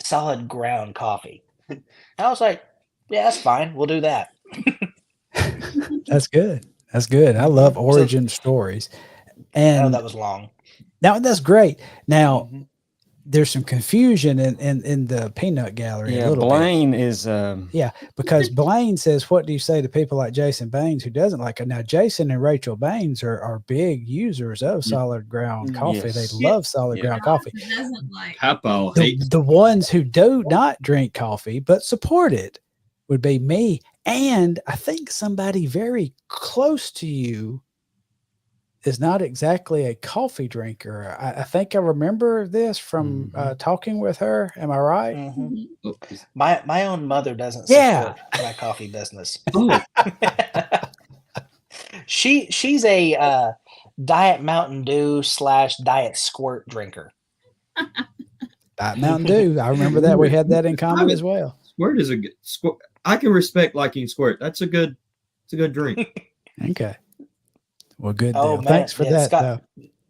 solid ground coffee. And I was like, yeah, that's fine. We'll do that. That's good. That's good. I love origin stories. And that was long. Now that's great. Now there's some confusion in the peanut gallery. Yeah, a little Blaine bit. is. Yeah, because Blaine says, "What do you say to people like Jason Baines who doesn't like it?" Now, Jason and Rachel Baines are big users of solid ground coffee. Yes. They love solid ground coffee. Doesn't like Papa hates The ones who do not drink coffee but support it would be me, and I think somebody very close to you is not exactly a coffee drinker. I think I remember this from talking with her. Am I right? Mm-hmm. My own mother doesn't support my coffee business. She's a Diet Mountain Dew / Diet Squirt drinker. Diet Mountain Dew. I remember that. We had that in common as well. Squirt is a good squirt. I can respect liking squirt. It's a good drink. Okay. Well, good Oh, deal. man. Thanks for that.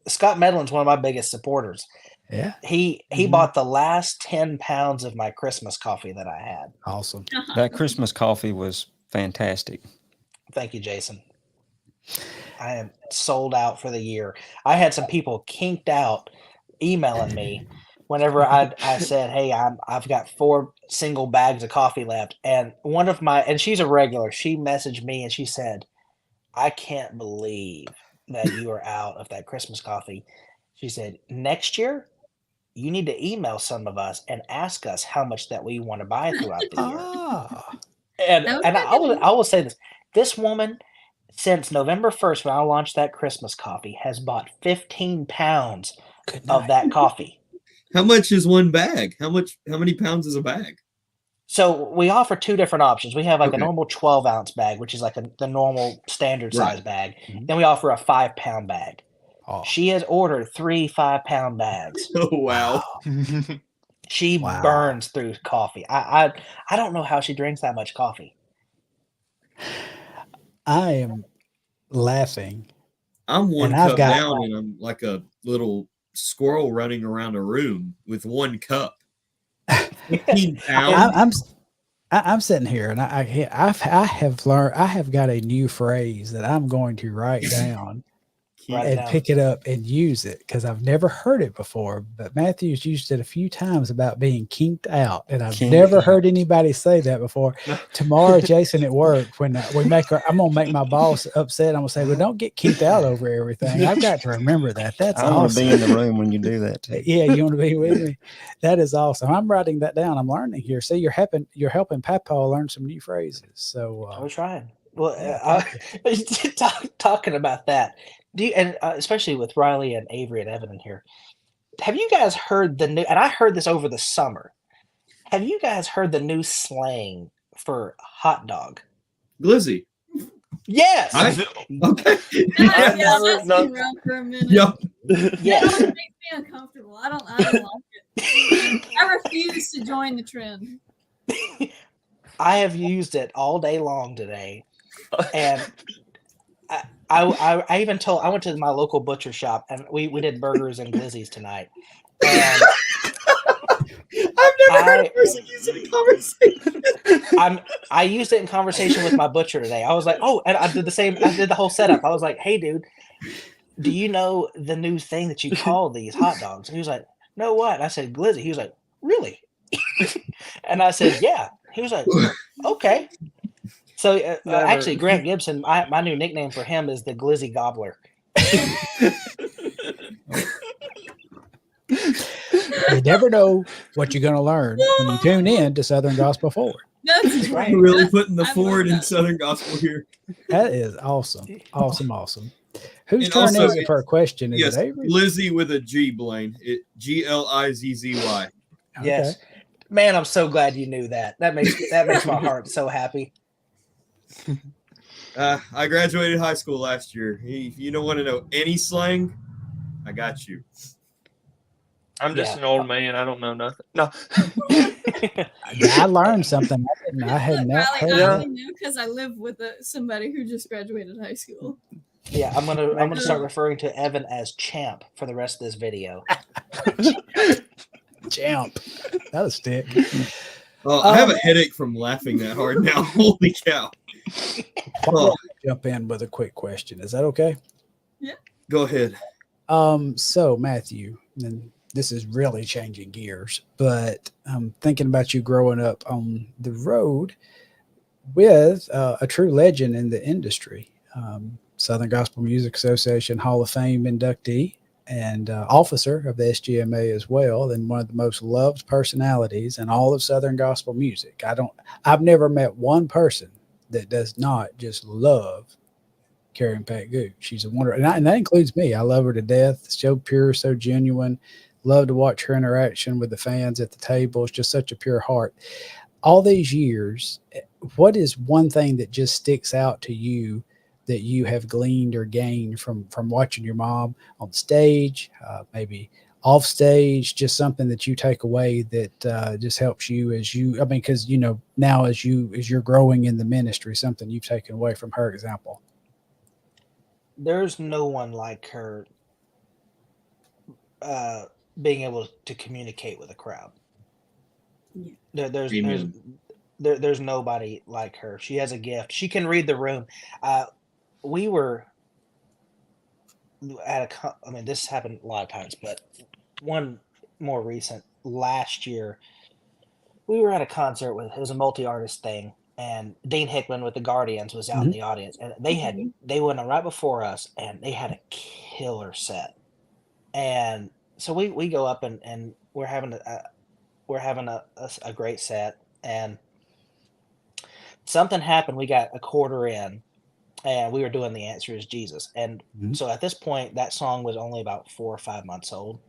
Scott Medlin's one of my biggest supporters. Yeah. He bought the last 10 pounds of my Christmas coffee that I had. Awesome. That Christmas coffee was fantastic. Thank you, Jason. I am sold out for the year. I had some people kinked out emailing me whenever I said, "Hey, I've got 4 single bags of coffee left." And and she's a regular, she messaged me and she said, "I can't believe that you are out of that Christmas coffee." She said, "Next year, you need to email some of us and ask us how much that we want to buy throughout the year." And I will say this. This woman, since November 1st, when I launched that Christmas coffee, has bought 15 pounds of that coffee. How much is one bag? How many pounds is a bag? So we offer 2 different options. We have like a normal 12-ounce bag, which is like the normal standard size bag. Then we offer a 5-pound bag. Oh. She has ordered 3 5-pound bags. Oh, wow. She burns through coffee. I don't know how she drinks that much coffee. I am laughing. I'm one cup down, and I'm like a little squirrel running around a room with 1 cup. 15 pounds. I'm sitting here, and I have learned. I have got a new phrase that I'm going to write down and pick it up and use it, because I've never heard it before. But Matthew's used it a few times about being kinked out, and I've never heard anybody say that before. Tomorrow, Jason, at work, when I'm gonna make my boss upset. I'm gonna say, "Well, don't get kinked out over everything." I've got to remember that. That's awesome. I want to be in the room when you do that too. Yeah, you want to be with me? That is awesome. I'm writing that down. I'm learning here. See, you're helping Papa learn some new phrases. So I was trying. Well, talking about that. Especially with Riley and Avery and Evan in here, have you guys heard the new? And I heard this over the summer. Have you guys heard the new slang for hot dog? Glizzy. Yes. Okay. That's been around for a minute. Yes. It makes me uncomfortable. I don't like it. I refuse to join the trend. I have used it all day long today, and I even I went to my local butcher shop, and we did burgers and glizzies tonight, And I've never heard a person use it in conversation. I used it in conversation with my butcher today. I was like, oh, and I did the same. I did the whole setup. I was like, hey, dude, do you know the new thing that you call these hot dogs? And he was like, no, what? And I said, glizzy. He was like, really? And I said, yeah. He was like, okay. So actually, Grant Gibson, my new nickname for him is the Glizzy Gobbler. You never know what you're going to learn when you tune in to Southern Gospel Forward. That's Right. We're really putting the I love forward in that. Southern Gospel here. That is awesome. Awesome, awesome. Whose And turn also, is it for a question? Is Yes, it Avery? Glizzy with a G, Blaine. Glizzy. Yes. Man, I'm so glad you knew that. That makes my heart so happy. I graduated high school last year. If you don't want to know any slang, I got you. I'm just an old man. I don't know nothing. No. I learned something. I had not heard I that. only know because I live with somebody who just graduated high school. Yeah, I'm gonna start referring to Evan as Champ for the rest of this video. Champ. That'll stick. I have a headache from laughing that hard now. Holy cow. I'll jump in with a quick question. Is that okay? Yeah. Go ahead. So Matthew, and this is really changing gears, but I'm thinking about you growing up on the road with a true legend in the industry, Southern Gospel Music Association Hall of Fame inductee and officer of the SGMA as well, and one of the most loved personalities in all of Southern Gospel music. I've never met one person that does not just love Carrie and Peck Gooch. She's a wonder, and that includes me. I love her to death. So pure, so genuine. Love to watch her interaction with the fans at the table. It's just such a pure heart. All these years, what is one thing that just sticks out to you that you have gleaned or gained from watching your mom on stage, maybe off stage, just something that you take away that just helps you because now as you're growing in the ministry, something you've taken away from her example. There's no one like her being able to communicate with a crowd. Yeah. There's nobody like her. She has a gift. She can read the room. We were at this happened a lot of times, but one more recent last year, we were at a concert it was a multi-artist thing, and Dean Hickman with the Guardians was out in the audience, and they went on right before us, and they had a killer set. And so we go up and we're having a great set, and something happened. We got a quarter in, and we were doing The Answer Is Jesus. And so at this point, that song was only about 4 or 5 months old.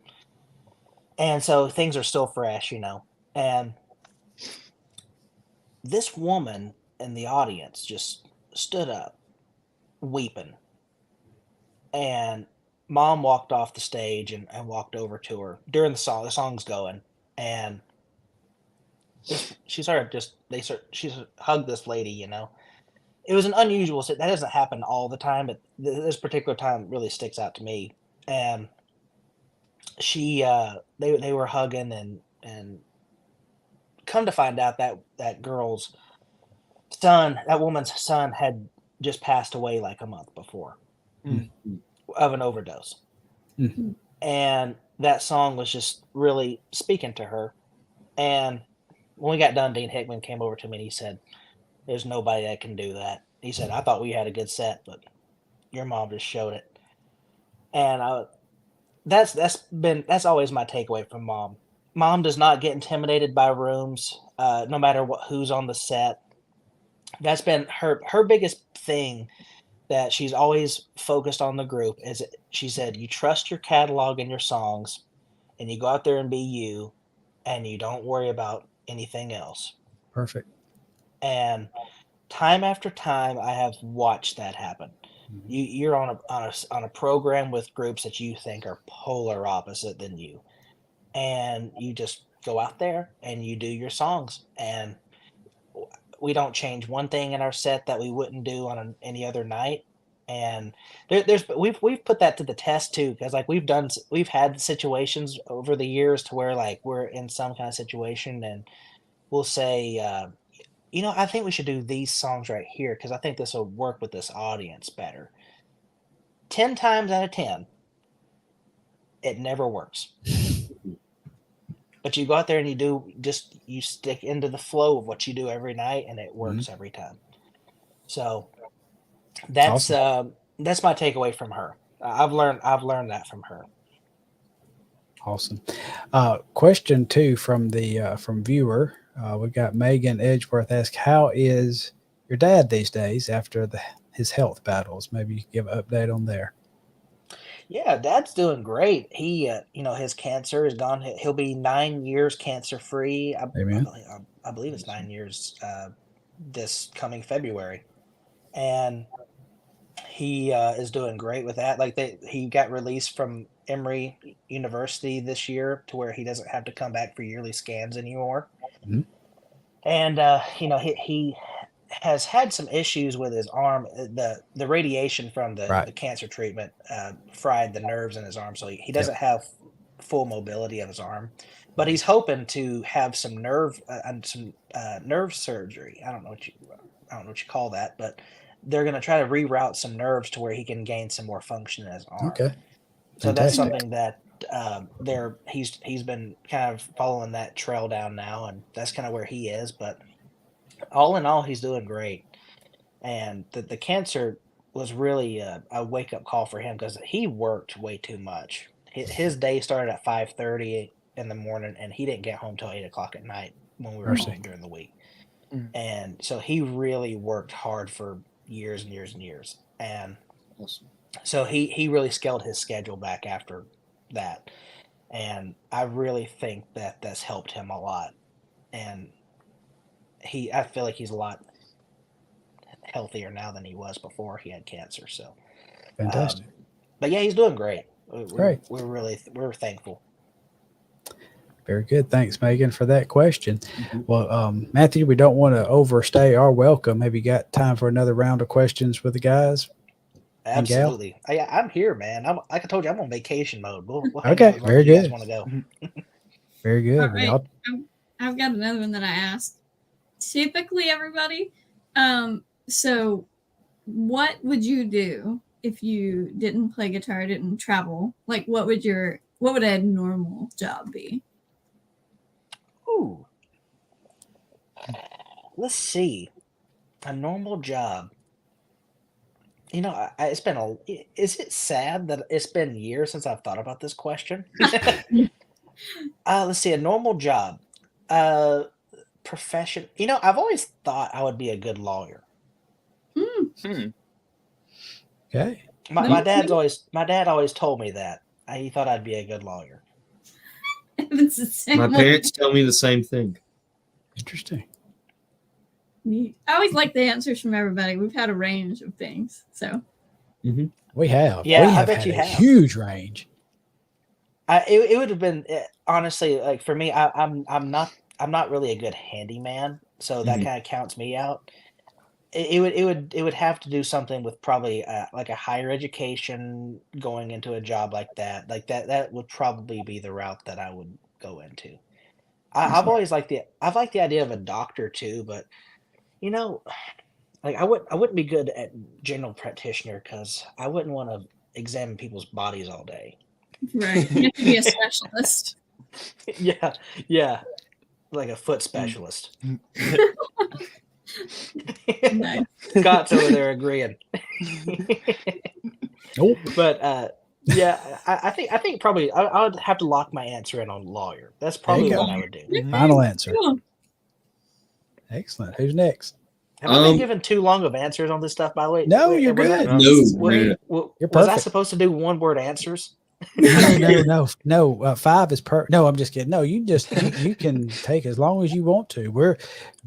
And so things are still fresh, and this woman in the audience just stood up weeping, and Mom walked off the stage and walked over to her during the song's going, and she hugged this lady. It was an unusual that doesn't happen all the time, but this particular time really sticks out to me. And she they were hugging, and come to find out that girl's son, that woman's son, had just passed away like a month before of an overdose. And that song was just really speaking to her. And when we got done, Dean Hickman came over to me and he said, "There's nobody that can do that." He said, "I thought we had a good set, but your mom just showed it." And that's always my takeaway from Mom. Mom does not get intimidated by rooms, no matter who's on the set. That's been her biggest thing, that she's always focused on the group. Is she said, you trust your catalog and your songs, and you go out there and be you, and you don't worry about anything else. Perfect. And time after time, I have watched that happen. You're on a program with groups that you think are polar opposite than you, and you just go out there and you do your songs. And we don't change one thing in our set that we wouldn't do on any other night. And we've put that to the test too, because like we've had situations over the years to where like we're in some kind of situation and we'll say, I think we should do these songs right here because I think this will work with this audience better. 10 times out of 10, it never works. But you go out there and you stick into the flow of what you do every night, and it works every time. So that's Awesome. that's my takeaway from her. I've learned that from her. Awesome. Question 2 from the from viewer. We got Megan Edgeworth ask, how is your dad these days after his health battles? Maybe you can give an update on there. Yeah, Dad's doing great. He, his cancer is gone. He'll be 9 years cancer free. Amen. I believe it's 9 years this coming February, and he is doing great with that. Like he got released from Emory University this year to where he doesn't have to come back for yearly scans anymore. Mhm. And he has had some issues with his arm. The radiation from the cancer treatment fried the nerves in his arm, so he doesn't have full mobility of his arm. But he's hoping to have some nerve surgery. I don't know what you call that, but they're going to try to reroute some nerves to where he can gain some more function in his arm. Okay. So that's Fantastic. something that he's been kind of following that trail down now, and that's kind of where he is. But all in all, he's doing great. And the cancer was really a wake up call for him because he worked way too much. His day started at 5:30 in the morning, and he didn't get home till 8 o'clock at night when we were home during the week. And so he really worked hard for years and years and years. And so he really scaled his schedule back after that. And I really think that that's helped him a lot. And I feel like he's a lot healthier now than he was before he had cancer. So Fantastic. But yeah, he's doing great. Great. We're thankful. Very good. Thanks, Megan, for that question. Well, Matthew, we don't want to overstay our welcome. Have you got time for another round of questions with the guys? Absolutely. I'm here, man. Like I told you, I'm on vacation mode. We'll okay, very good. Want to go? Very good. All right. I've got another one that I asked. Typically, everybody. So, what would you do if you didn't play guitar, didn't travel? Like, what would a normal job be? Ooh. Let's see. A normal job. It's been is it sad that it's been years since I've thought about this question? Let's see, a normal job. Profession. I've always thought I would be a good lawyer. Okay. My dad always told me that. He thought I'd be a good lawyer. My parents tell me the same thing. Interesting. I always like the answers from everybody. We've had a range of things, so we have. Yeah, we have I bet you a have. huge range. It would have been honestly like for me. I'm not really a good handyman, so that kind of counts me out. It would have to do something with probably like a higher education going into a job like that. Like that would probably be the route that I would go into. I've always liked the idea of a doctor too, but like I wouldn't be good at general practitioner because I wouldn't want to examine people's bodies all day. Right, you have to be a specialist. Yeah, like a foot specialist. Nice. Scott's over there agreeing. Nope. But yeah, I think probably I would have to lock my answer in on lawyer. That's probably what I would do. Final answer. Cool. Excellent. Who's next? Have I been given too long of answers on this stuff, by the way? No, you're good. No. You're Was I perfect. supposed to do one-word answers? No. 5 is per. No, I'm just kidding. No, you can take as long as you want to.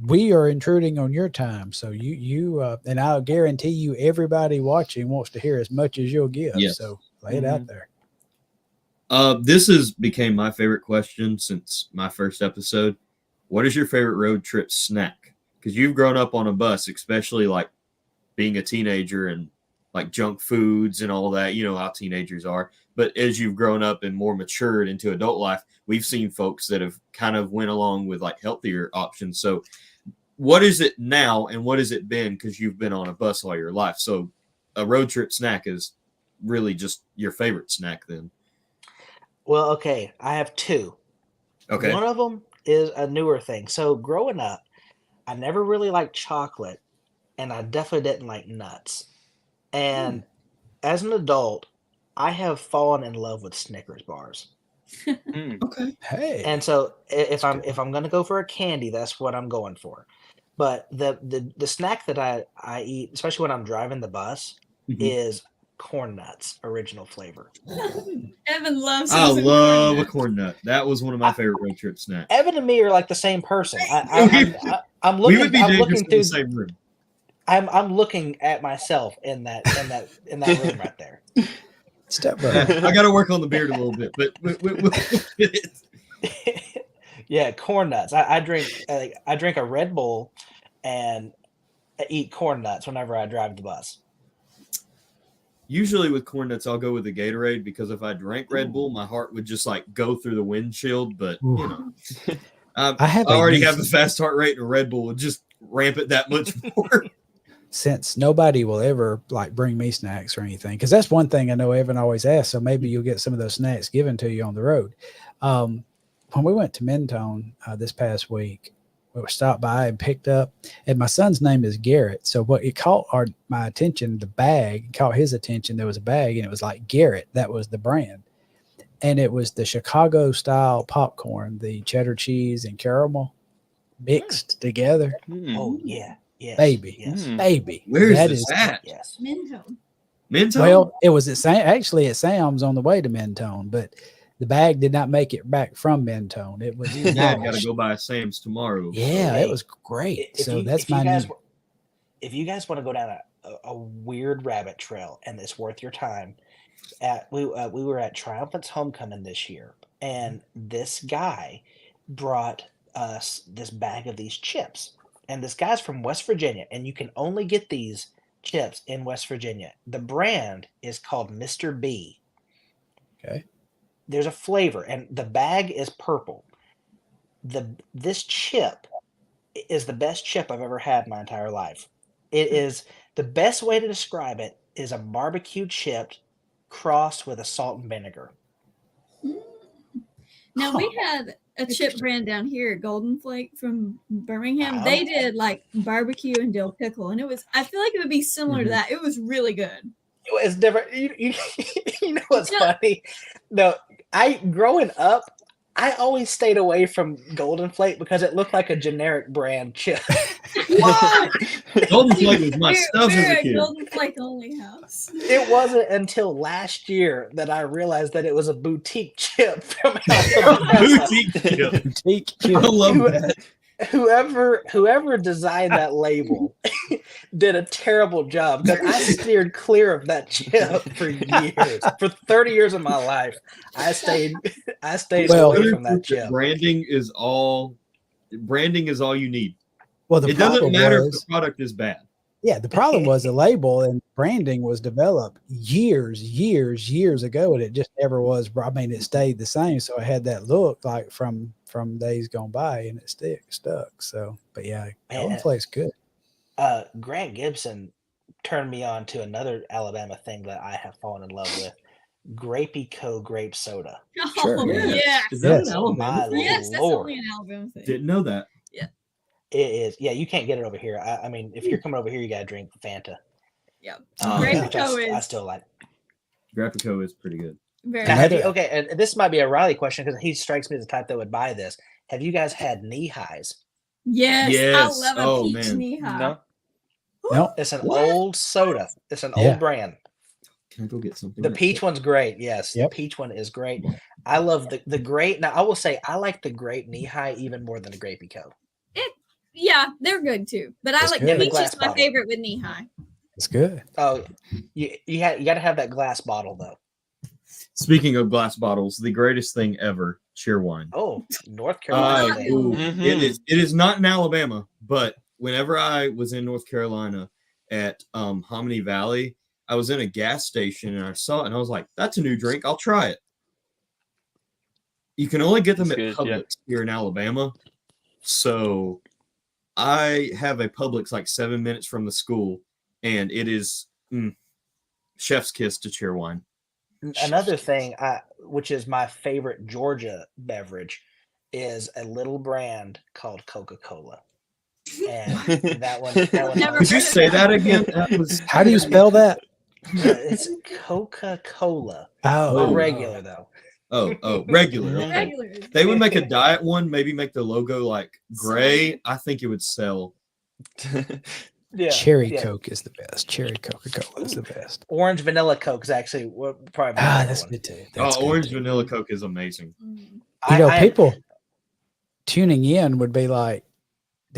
We are intruding on your time, so you and I'll guarantee you, everybody watching wants to hear as much as you'll give. Yes. So lay it out there. This has became my favorite question since my first episode. What is your favorite road trip snack? Because you've grown up on a bus, especially like being a teenager and like junk foods and all that. You know how teenagers are. But as you've grown up and more matured into adult life, we've seen folks that have kind of went along with like healthier options. So what is it now and what has it been? Because you've been on a bus all your life. So a road trip snack is really just your favorite snack then. Well, okay, I have two. Okay. One of them is a newer thing. So growing up, I never really liked chocolate, and I definitely didn't like nuts. And as an adult, I have fallen in love with Snickers bars. Okay. Hey. And so if That's I'm going to go for a candy, that's what I'm going for. But the snack that I eat, especially when I'm driving the bus, Mhm. is corn nuts, original flavor. Evan loves. I him some love a nuts. corn nut. That was one of my favorite road trip snacks. Evan and me are like the same person. I'm We looking. would be I'm dangerous looking in through. the same room. I'm looking at myself in that room right there. Step brother. I got to work on the beard a little bit, but we'll get it. Yeah, corn nuts. I drink a Red Bull and eat corn nuts whenever I drive the bus. Usually with corn nuts, I'll go with the Gatorade because if I drank Red Bull, my heart would just like go through the windshield. But Ooh. you know, I I already have a fast heart rate, and a Red Bull would just ramp it that much more. Since nobody will ever like bring me snacks or anything, because that's one thing I know Evan always asks. So maybe you'll get some of those snacks given to you on the road. When we went to Mentone this past week, we stopped by and picked up, and my son's name is Garrett. So what it caught my attention, the bag caught his attention. There was a bag and it was like Garrett. That was the brand. And it was the Chicago style popcorn, the cheddar cheese and caramel mixed together. Oh yeah, yes, Baby. yes, Baby. Where's That this is- at? yes. Mentone. Mentone? Well, it was actually at Sam's on the way to Mentone, but the bag did not make it back from Mentone. It was Dad got to go by Sam's tomorrow. yeah, Hey, it was great. If So you- that's if you my guys, new, if you guys want to go down a weird rabbit trail and it's worth your time, we were at Triumphant's homecoming this year, and this guy brought us this bag of these chips, and this guy's from West Virginia, and you can only get these chips in West Virginia. The brand is called Mr. B. okay. There's a flavor, and the bag is purple. This chip is the best chip I've ever had in my entire life. It is the best way to describe it is a barbecue chip crossed with a salt and vinegar. Now we had a chip brand down here, Golden Flake from Birmingham. Oh. They did like barbecue and dill pickle, and it was. I feel like it would be similar to that. It was really good. It's different. You know what's Yeah. funny? No, growing up, I always stayed away from Golden Flake because it looked like a generic brand chip. Golden Flake was my We're- stuff as we're a kid. Golden Flake only house. It wasn't until last year that I realized that it was a boutique chip from Alabama. Boutique chip. Boutique I chip. love that. Whoever designed that label did a terrible job because I steered clear of that chip for years. For 30 years of my life, I stayed Well- away from that chip. Branding is all you need. Well, the It doesn't problem matter if was, the product is bad. yeah, the problem was the label and branding was developed years ago, and it just never was. I mean, it stayed the same, so it had that look like from days gone by, and it stuck. So, but yeah, Golden Flake's good. Grant Gibson turned me on to another Alabama thing that I have fallen in love with: Grapey Co. grape soda. Sure, Oh, yeah. yes. Is that Yes. an Alabama? My Yes, that's Lord. only an Alabama thing. Didn't know that. It is. Yeah, you can't get it over here. I mean, if you're coming over here, you gotta drink Fanta. Yep. Grapey Which Co. I is still like. Graphico is pretty good. very Now, Another- okay, and this might be a Riley question because he strikes me as the type that would buy this. Have you guys had knee highs? Yes, Yes. I love a Oh, peach man. knee high. No. No, It's an What? old soda. It's an Yeah. old brand. Can I go get something? The real peach quick? one's great. Yes, Yep. the peach one is great. I love the grape. Now, I will say I like the grape knee high even more than the Grapey Co. Yeah, they're good too. But I It's like good. peach Glass is my bottle. favorite with knee high. it's good. Oh, you got to have that glass bottle though. Speaking of glass bottles, the greatest thing ever, Cheerwine. Oh, North Carolina. thing. Ooh, Mhm. it is not in Alabama, but whenever I was in North Carolina at Hominy Valley, I was in a gas station and I saw it and I was like, that's a new drink. I'll try it. You can only get them That's at good, yeah. Publix here in Alabama. So I have a Publix like 7 minutes from the school, and it is chef's kiss to cheer wine. Another thing, which is my favorite Georgia beverage, is a little brand called Coca-Cola. And that one Never Could you heard of say that. that again? That was How do you spell that? it's Coca-Cola. Oh, Or regular though. regular. Okay. Regular. They would make a diet one, maybe make the logo like gray. I think it would sell. Yeah. Cherry yeah. Coke is the best. Cherry Coca-Cola is the best. Orange vanilla Coke is actually probably my favorite That's one. good too. That's good Orange too. vanilla Coke is amazing. You know, I- people tuning in would be like,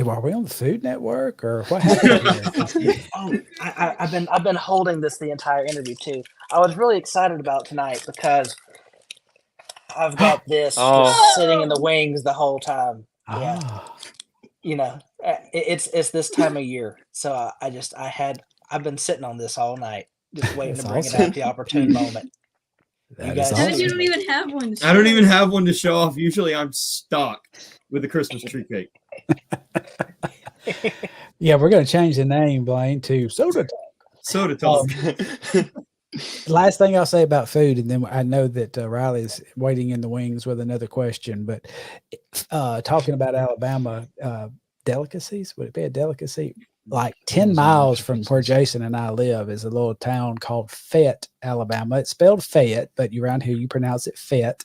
"Are we on the Food Network or what happened here?" Oh, I've been holding this the entire interview too. I was really excited about tonight because I've got this Oh. just sitting in the wings the whole time. Yeah, Ah, you know, it's this time of year, so I've been sitting on this all night, just waiting That's to bring awesome. it out the opportune moment. that You is guys- How did awesome. you don't even have one? I don't even have one to show off. Usually I'm stocked with the Christmas tree cake. Yeah, we're going to change the name, Blaine, to Soda Talk. Soda talk. Last thing I'll say about food, and then I know that Riley's waiting in the wings with another question, but talking about Alabama delicacies, would it be a delicacy? Like 10 miles from where Jason and I live is a little town called Fayette, Alabama. It's spelled Fayette, but around here you pronounce it Fayette.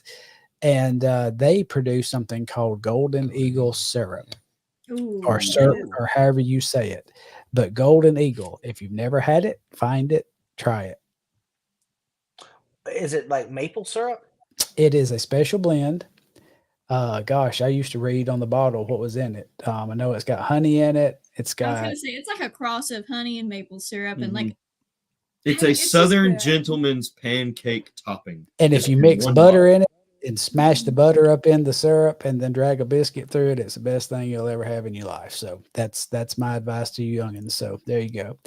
And they produce something called Golden Eagle syrup. Ooh, Or syrup, or however you say it. But Golden Eagle, if you've never had it, find it, try it. Is it like maple syrup? It is a special blend. Gosh, I used to read on the bottle what was in it. I know it's got honey in it. It's I was got gonna say it's like a cross of honey and maple syrup, and like It's a It's just Southern good. gentleman's pancake topping. and if Just you in mix one butter bottle. in it and smash the butter up in the syrup and then drag a biscuit through it, it's the best thing you'll ever have in your life. So that's my advice to you youngins. So there you go.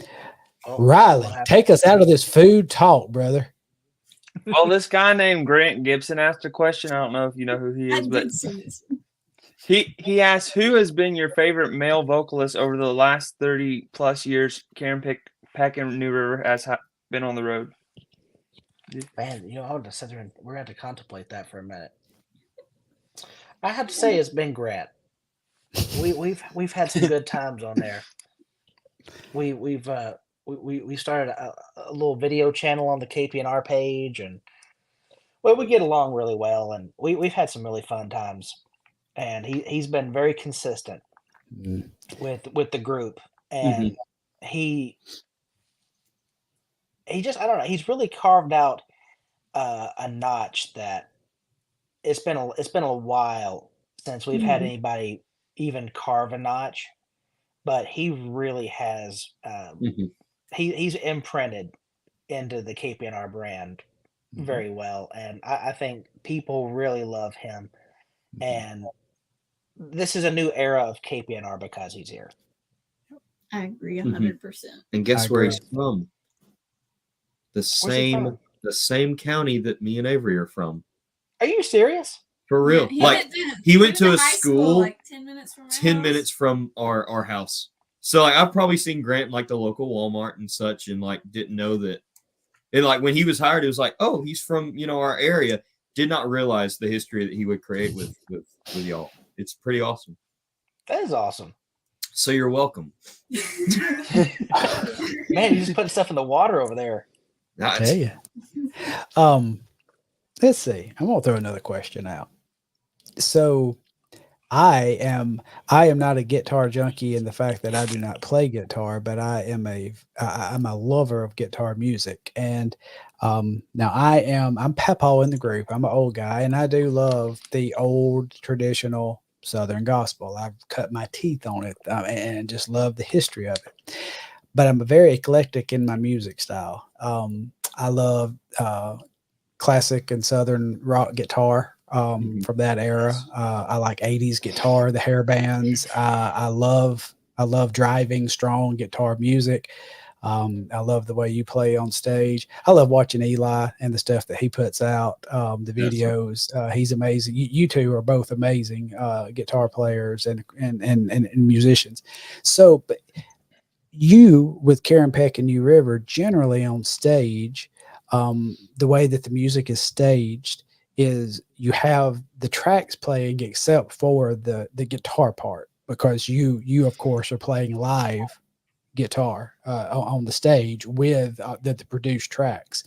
Oh, Riley, we'll have- take us out of this food talk, brother. Well, this guy named Grant Gibson asked a question. I don't know if you know who he I is, but did see this. he asked, who has been your favorite male vocalist over the last 30 plus years Karen Peck and New River has been on the road? Man, I would have sat there and we're going to contemplate that for a minute. I have to say it's been Grant. We've had some good times on there. We started a little video channel on the KPNR page, and we get along really well, and we've had some really fun times. And he's been very consistent Mm. with the group, and he just, I don't know, he's really carved out a notch that it's been a while since we've had anybody even carve a notch, but he really has he's imprinted into the KPNR brand very well, and I think people really love him, and this is a new era of KPNR because he's here. I agree Mhm. 100%. And guess I where agree. he's from? The he from? same county that me and Avery are from. Are you serious? For real. Yeah, Like he went to a high school like 10 minutes from our 10 house. minutes from our house. So like I've probably seen Grant in like the local Walmart and such, and like didn't know that. And like when he was hired, it was like, oh, he's from our area. Did not realize the history that he would create with y'all. It's pretty awesome. That is awesome. So you're welcome. Man, he's just putting stuff in the water over there. I tell you. Let's see. I'm gonna throw another question out. So I am not a guitar junkie in the fact that I do not play guitar, but I'm a lover of guitar music. And now I'm Papaw in the group. I'm an old guy, and I do love the old traditional Southern gospel. I've cut my teeth on it and just love the history of it. But I'm very eclectic in my music style. I love classic and Southern rock guitar from that era. I like 80s guitar, the hair bands. I love driving, strong guitar music. I love the way you play on stage. I love watching Eli and the stuff that he puts out, the videos. He's amazing. You two are both amazing guitar players and musicians. So, but you with Karen Peck and New River, generally on stage, the way that the music is staged is you have the tracks playing except for the guitar part, because you of course are playing live guitar on the stage with the produced tracks.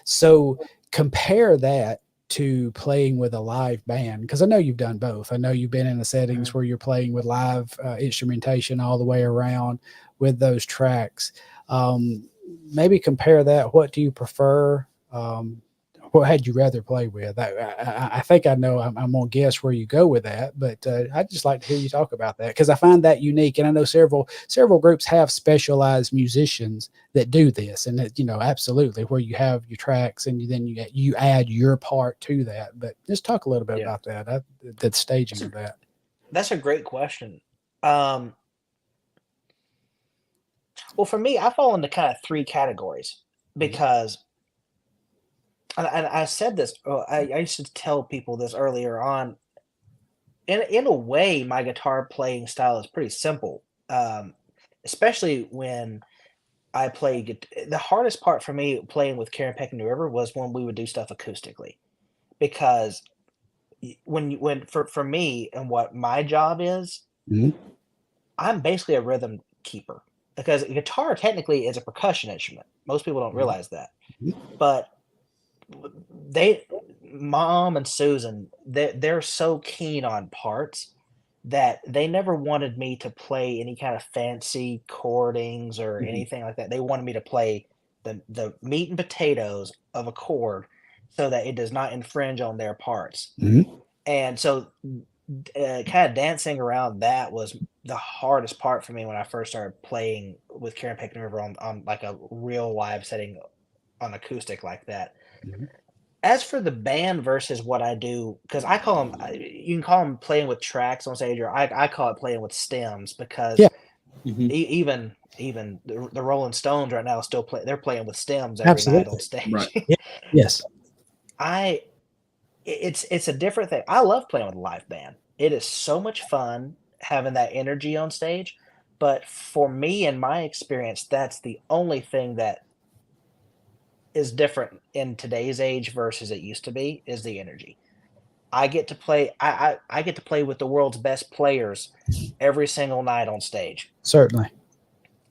So compare that to playing with a live band, because I know you've done both. I know you've been in the settings where you're playing with live instrumentation all the way around with those tracks. Maybe compare that. What do you prefer? What had you rather play with? I think I know. I'm gonna guess where you go with that, but I'd just like to hear you talk about that, because I find that unique, and I know several groups have specialized musicians that do this, and that, absolutely, where you have your tracks and then you add your part to that. But just talk a little bit about that, the staging of that. That's a great question. Well, for me, I fall into kind of three categories because. And I said this. I used to tell people this earlier on. In a way, my guitar playing style is pretty simple, especially when I play. The hardest part for me playing with Karen Peck and New River was when we would do stuff acoustically, because for me and what my job is, Mhm. I'm basically a rhythm keeper, because guitar technically is a percussion instrument. Most people don't realize that, but Mom and Susan, they're so keen on parts that they never wanted me to play any kind of fancy chordings or anything like that. They wanted me to play the meat and potatoes of a chord so that it does not infringe on their parts. Mhm. And so kind of dancing around that was the hardest part for me when I first started playing with Karen Peck and River on like a real live setting on acoustic like that. Mhm. As for the band versus what I do, because I call them, you can call them playing with tracks on stage, or I call it playing with stems, because Yeah. even the Rolling Stones right now still they're playing with stems every night on Absolutely. stage. Right. Yeah. Yes. It's a different thing. I love playing with a live band. It is so much fun having that energy on stage. But for me, in my experience, that's the only thing that is different in today's age versus it used to be, is the energy. I get to play. I get to play with the world's best players every single night on stage. Certainly. I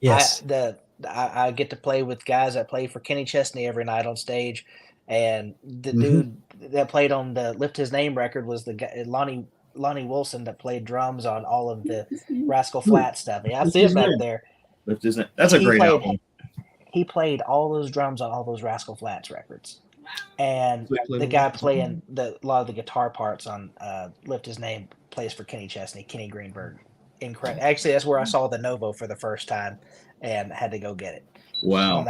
Yes. the I get to play with guys that play for Kenny Chesney every night on stage, and the Mhm. dude that played on the Lift His Name record was the guy Lonnie Wilson, that played drums on all of the Rascal Ooh, Flatts stuff. Yeah, I lift see him his back name. there. Lift his name. That's a He great played album. he played all those drums on all those Rascal Flatts records. And Click, the click, guy click. playing a lot of the guitar parts on Lift His Name plays for Kenny Chesney, Kenny Greenberg. Incredible. Actually, that's where I saw the Novo for the first time and had to go get it Wow. on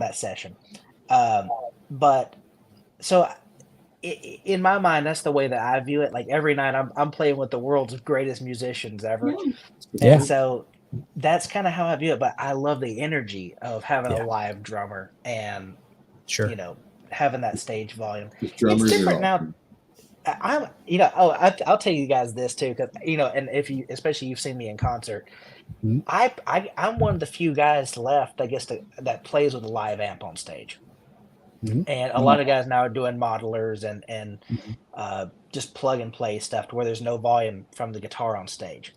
that session. But so in my mind, that's the way that I view it. Like every night, I'm playing with the world's greatest musicians ever, Yeah. and so that's kind of how I view it. But I love the energy of having Yeah. a live drummer and Sure. having that stage volume. Because It's drummers are different now. awesome. I'm, I'll tell you guys this too, because and if you, especially you've seen me in concert, Mhm. I'm one of the few guys left, I guess, that plays with a live amp on stage. Mhm. And a lot of guys now are doing modelers and Mhm. just plug and play stuff to where there's no volume from the guitar on stage.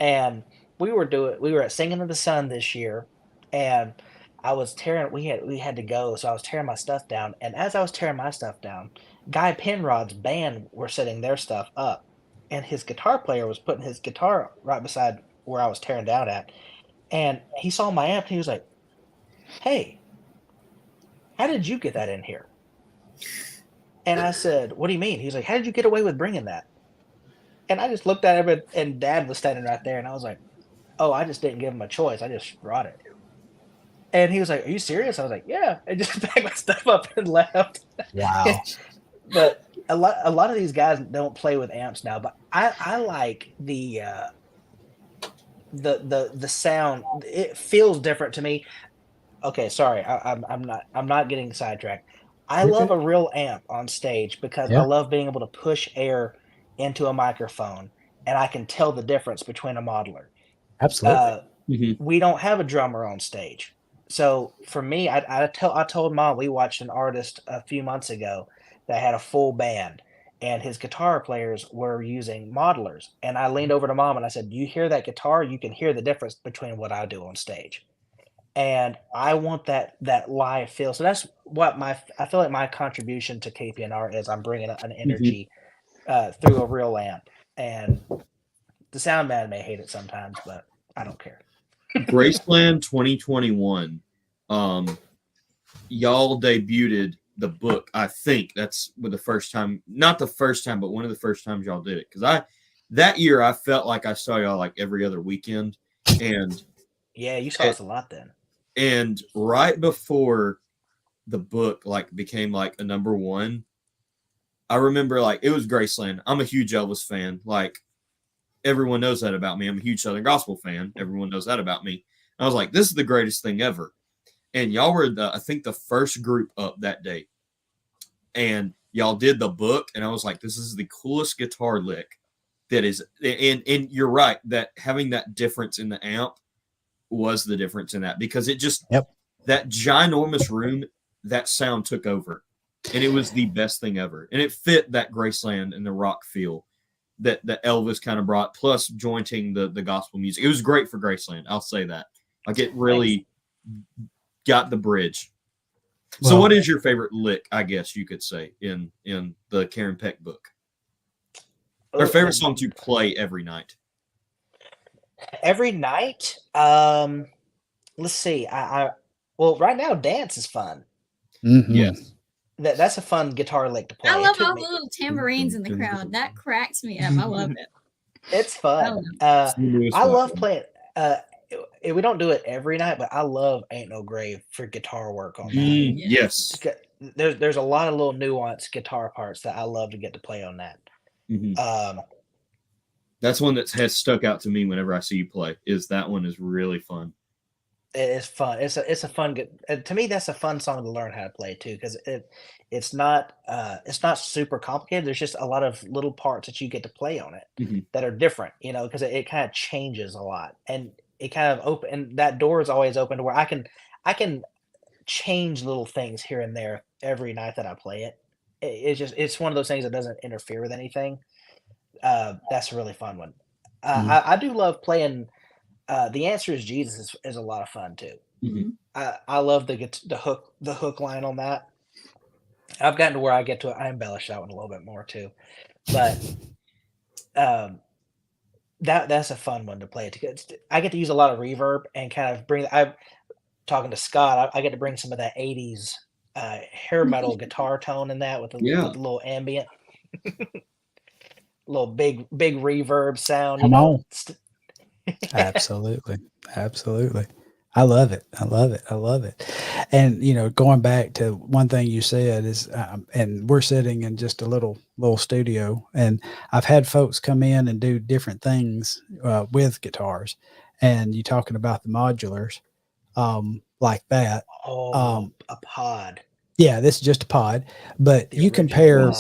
And we were at Singing in the Sun this year, and I was tearing we had to go, so I was tearing my stuff down. And as I was tearing my stuff down, Guy Penrod's band were setting their stuff up, and his guitar player was putting his guitar right beside where I was tearing down at. And he saw my amp and he was like, "Hey, how did you get that in here?" And I said, "What do you mean?" He's like, "How did you get away with bringing that?" And I just looked at him, and Dad was standing right there, and I was like, "Oh, I just didn't give him a choice. I just brought it." And he was like, "Are you serious?" I was like, "Yeah." And just packed my stuff up and left. Wow. But a lot of these guys don't play with amps now. But I like the sound. It feels different to me. Okay, sorry, I'm not getting sidetracked. I You're love good. a real amp on stage because I Yeah. love being able to push air into a microphone, and I can tell the difference between a modeler. Absolutely. We don't have a drummer on stage, so for me, I told Mom we watched an artist a few months ago that had a full band, and his guitar players were using modelers, and I leaned over to Mom and I said, "You hear that guitar? You can hear the difference between what I do on stage." And I want that live feel. So that's what I feel like my contribution to KPNR is. I'm bringing an energy through a real amp, and the sound man may hate it sometimes, but I don't care. Graceland 2021. Y'all debuted the book. I think that's with the first time, not the first time, but one of the first times y'all did it. Because that year I felt like I saw y'all like every other weekend, and Yeah, you saw us a lot then. And right before the book like became like a number one, I remember like it was Graceland. I'm a huge Elvis fan. Like everyone knows that about me. I'm a huge Southern Gospel fan. Everyone knows that about me. I was like, this is the greatest thing ever. And y'all were I think the first group up that day. And y'all did the book, and I was like, this is the coolest guitar lick that is. And you're right that having that difference in the amp was the difference in that, because it just that ginormous room, that sound took over, and it was the best thing ever, and it fit that Graceland and the rock feel that Elvis kind of brought, plus jointing the gospel music. It was great for Graceland, I'll say that. Like it really got the bridge. So what is your favorite lick, I guess you could say, in the Karen Peck book, or favorite songs you play every night? Every night, let's see. Well, right now, dance is fun. Mm-hmm. Yes, that's a fun guitar lick to play. I love all the little tambourines in the crowd. That cracks me up. I love it. It's fun. I love playing. We don't do it every night, but I love "Ain't No Grave" for guitar work on that. Yes, there's a lot of little nuanced guitar parts that I love to get to play on that. That's one that has stuck out to me whenever I see you play. Is that one is really fun. It is fun. It's a fun. To me, that's a fun song to learn how to play too, because it's not super complicated. There's just a lot of little parts that you get to play on it that are different, because it kind of changes a lot, and it kind of and that door is always open to where I can change little things here and there every night that I play it. It's one of those things that doesn't interfere with anything. That's a really fun one. I do love playing. The Answer is Jesus is a lot of fun too. I love the hook line on that. I've gotten to where I embellish that one a little bit more too, but that's a fun one to play. I get to use a lot of reverb and kind of bring. I'm talking to Scott. I get to bring some of that '80s hair metal guitar tone in that with a little ambient, little big reverb sound. Come on. Absolutely. I love it. And going back to one thing you said is, and we're sitting in just a little studio, and I've had folks come in and do different things with guitars, and you talking about the modulars, like that. A pod. Yeah, this is just a pod, but you compare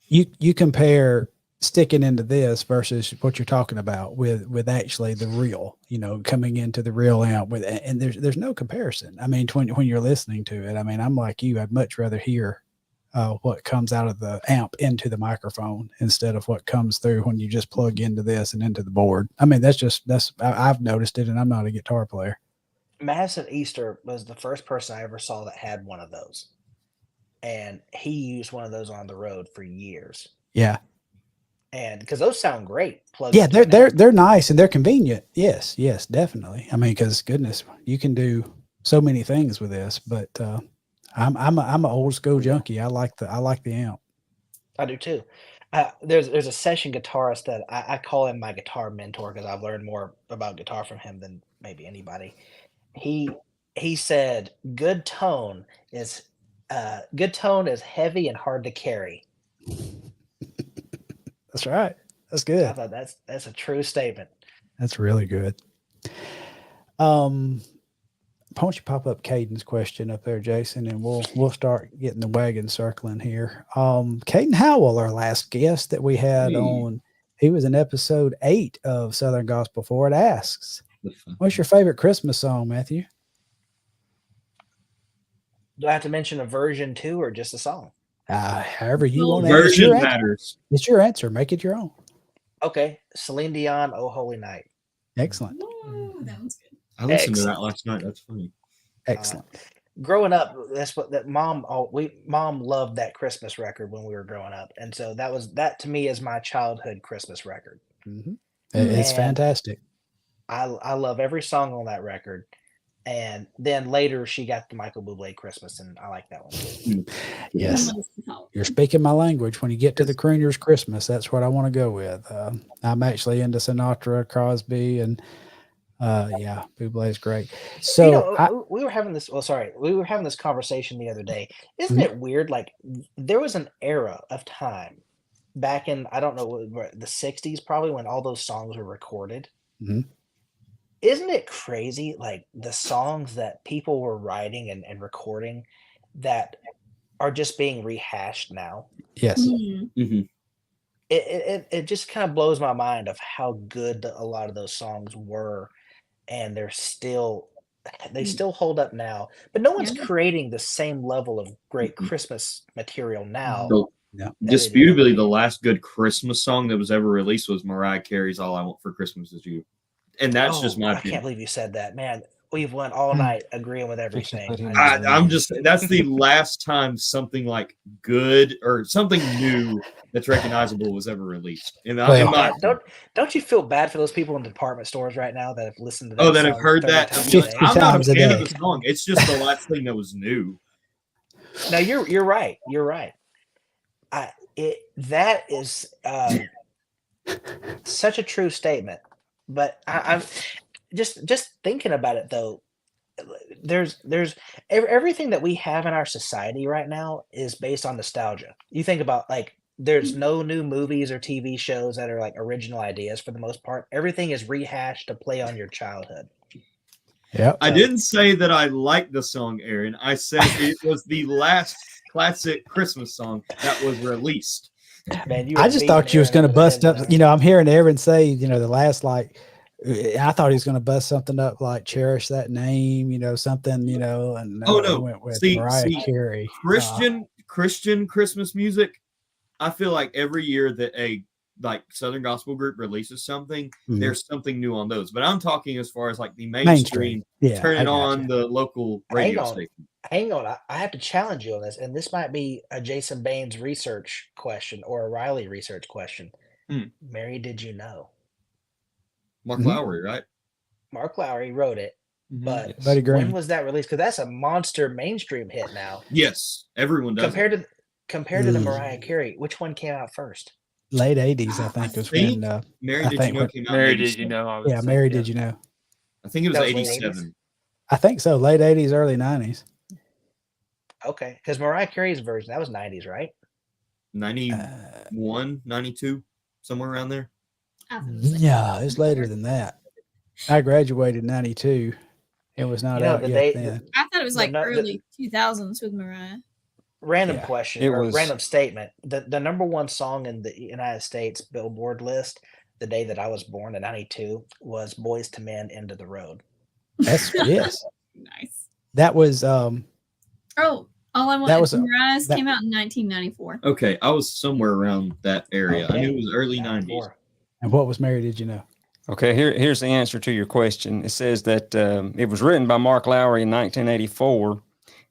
you compare sticking into this versus what you're talking about with actually the real, coming into the real amp and there's no comparison. I mean, when you're listening to it, I mean, I'm like you, I'd much rather hear what comes out of the amp into the microphone instead of what comes through when you just plug into this and into the board. I mean, I've noticed it, and I'm not a guitar player. Madison Easter was the first person I ever saw that had one of those, and he used one of those on the road for years. Yeah. And because those sound great, they're nice and they're convenient. Yes, definitely. I mean, because goodness, you can do so many things with this. But I'm an old school junkie. I like the amp. I do too. There's a session guitarist that I call him my guitar mentor because I've learned more about guitar from him than maybe anybody. He said good tone is heavy and hard to carry. That's right. That's good. I thought that's a true statement. That's really good. don't you pop up Caden's question up there, Jason, and we'll start getting the wagon circling here. Caden Howell, our last guest that we had on, he was in episode 8 of Southern Gospel Forward, asks, what's your favorite Christmas song, Matthew? Do I have to mention a version too, or just a song? However you want to. Version matters. It's your answer. Make it your own. Okay, Celine Dion, "Oh Holy Night." Excellent. Ooh, that one's good. I listened to that last night. That's funny. Excellent. Growing up, that's what that mom loved that Christmas record when we were growing up, and so that to me is my childhood Christmas record. Mm-hmm. It's fantastic. I love every song on that record. And then later she got the Michael Bublé Christmas, and I like that one too. Yes. You're speaking my language. When you get to the Crooners Christmas, that's what I want to go with. I'm actually into Sinatra, Crosby, and Bublé is great. So we were having this. We were having this conversation the other day. Isn't it weird? Like there was an era of time back in, I don't know, the 60s, probably, when all those songs were recorded. Mm-hmm. Isn't it crazy, like the songs that people were writing and recording that are just being rehashed now? Yes. Mm-hmm. It just kind of blows my mind of how good a lot of those songs were, and they still hold up now. But no one's creating the same level of great Christmas material now. So, disputably, the last good Christmas song that was ever released was Mariah Carey's "All I Want for Christmas Is You." And that's just my opinion. I can't believe you said that, man. We've went all night agreeing with everything. That's the last time something like good or something new that's recognizable was ever released. Don't you feel bad for those people in department stores right now that have listened to that? That have heard that. I'm not a fan of the song. It's just the last thing that was new. No, you're right. You're right. That is such a true statement. But I'm just thinking about it though. There's everything that we have in our society right now is based on nostalgia. You think about, like, there's no new movies or TV shows that are like original ideas for the most part. Everything is rehashed to play on your childhood. Yeah. I didn't say that I liked the song, Aaron. I said it was the last classic Christmas song that was released. Man, I just thought you was going to bust up. I'm hearing Aaron say, the last, like, I thought he was going to bust something up like "Cherish That Name," something, and went with Mariah Carey. Christian Christmas music. I feel like every year that a Southern Gospel group releases something, there's something new on those. But I'm talking as far as like the mainstream. Turn it on the local radio station. Hang on, I have to challenge you on this, and this might be a Jason Baines research question or a Riley research question. Mary, did you know? Mark Lowry, right? Mark Lowry wrote it, but Buddy Green. When was that released? Because that's a monster mainstream hit now. Yes, everyone does. Compared to the Mariah Carey, which one came out first? Late 80s, I think, was when Mary Did You Know came out. Mary Did You Know? Mary Did You Know? I think it was 87. I think so. Late 80s, early 90s. Okay, because Mariah Carey's version, that was 90s, right? 91, 92, somewhere around there. Yeah, it's later than that. I graduated in 92. It was not out yet then. I thought it was like early 2000s with Mariah. Random question or random statement. The number one song in the United States Billboard list the day that I was born in 92 was Boys to Men, End of the Road. Yes. Nice. That was All I Want is Mariah's came out in 1994. Okay, I was somewhere around that area. Okay. I knew it was early 90s. And what was Mary Did You Know? Okay, here's the answer to your question. It says that it was written by Mark Lowry in 1984,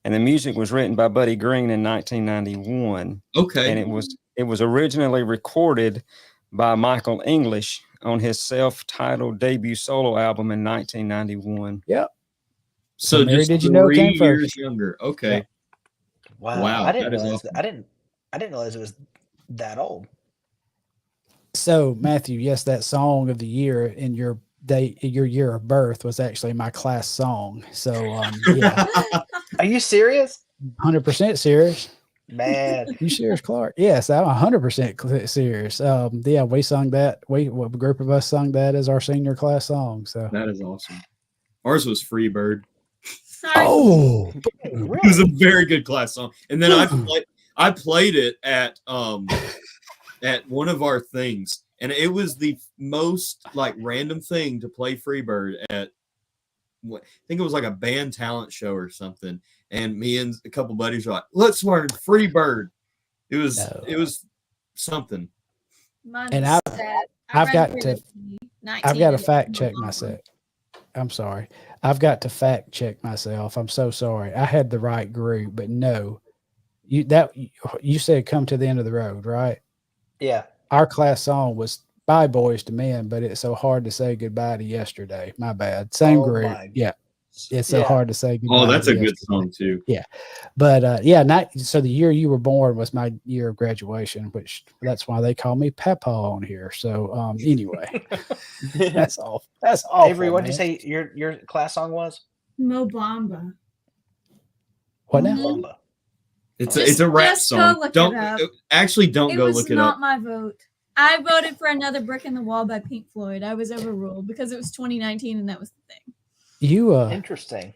and the music was written by Buddy Green in 1991. Okay. And it was originally recorded by Michael English on his self-titled debut solo album in 1991. Yep. So Mary just Did You Know 3 came years first. younger. Okay. Yep. Wow. I didn't realize it was that old. So, Matthew, yes, that song of the year in your year of birth was actually my class song. So, yeah. Are you serious? 100% serious. Man. You serious, Clark? Yes, I'm 100% serious. Yeah, we sung that. A group of us sung that as our senior class song. So that is awesome. Ours was Free Bird. Sorry. Oh, It was a very good class song. And then I played it at one of our things, and it was the most like random thing to play Freebird at. I think it was like a band talent show or something. And me and a couple buddies were like, "Let's learn Freebird." It was something. Mine And was sad. I've got to 19 I've got to and fact it's check no longer. myself. I'm sorry. I've got to fact check myself. I'm so sorry. I had the right group, but no. You said "Come to the End of the Road," right? Yeah. Our class song was "Bye Boys to Men," but it's so hard to say goodbye to yesterday. My bad. Same Oh group. my. Yeah. It's so Yeah. hard to say goodbye. Oh, that's to a good yesterday. song too. But so the year you were born was my year of graduation, which that's why they call me Papa on here. So anyway, that's all. That's all. Avery, what did you say your class song was? Mo Bamba. What now? Mhm. Bomba. It's a rap just go song. look it Don't up. don't It go was look it not up. my vote. I voted for "Another Brick in the Wall" by Pink Floyd. I was overruled because it was 2019 and that was the thing. You Interesting.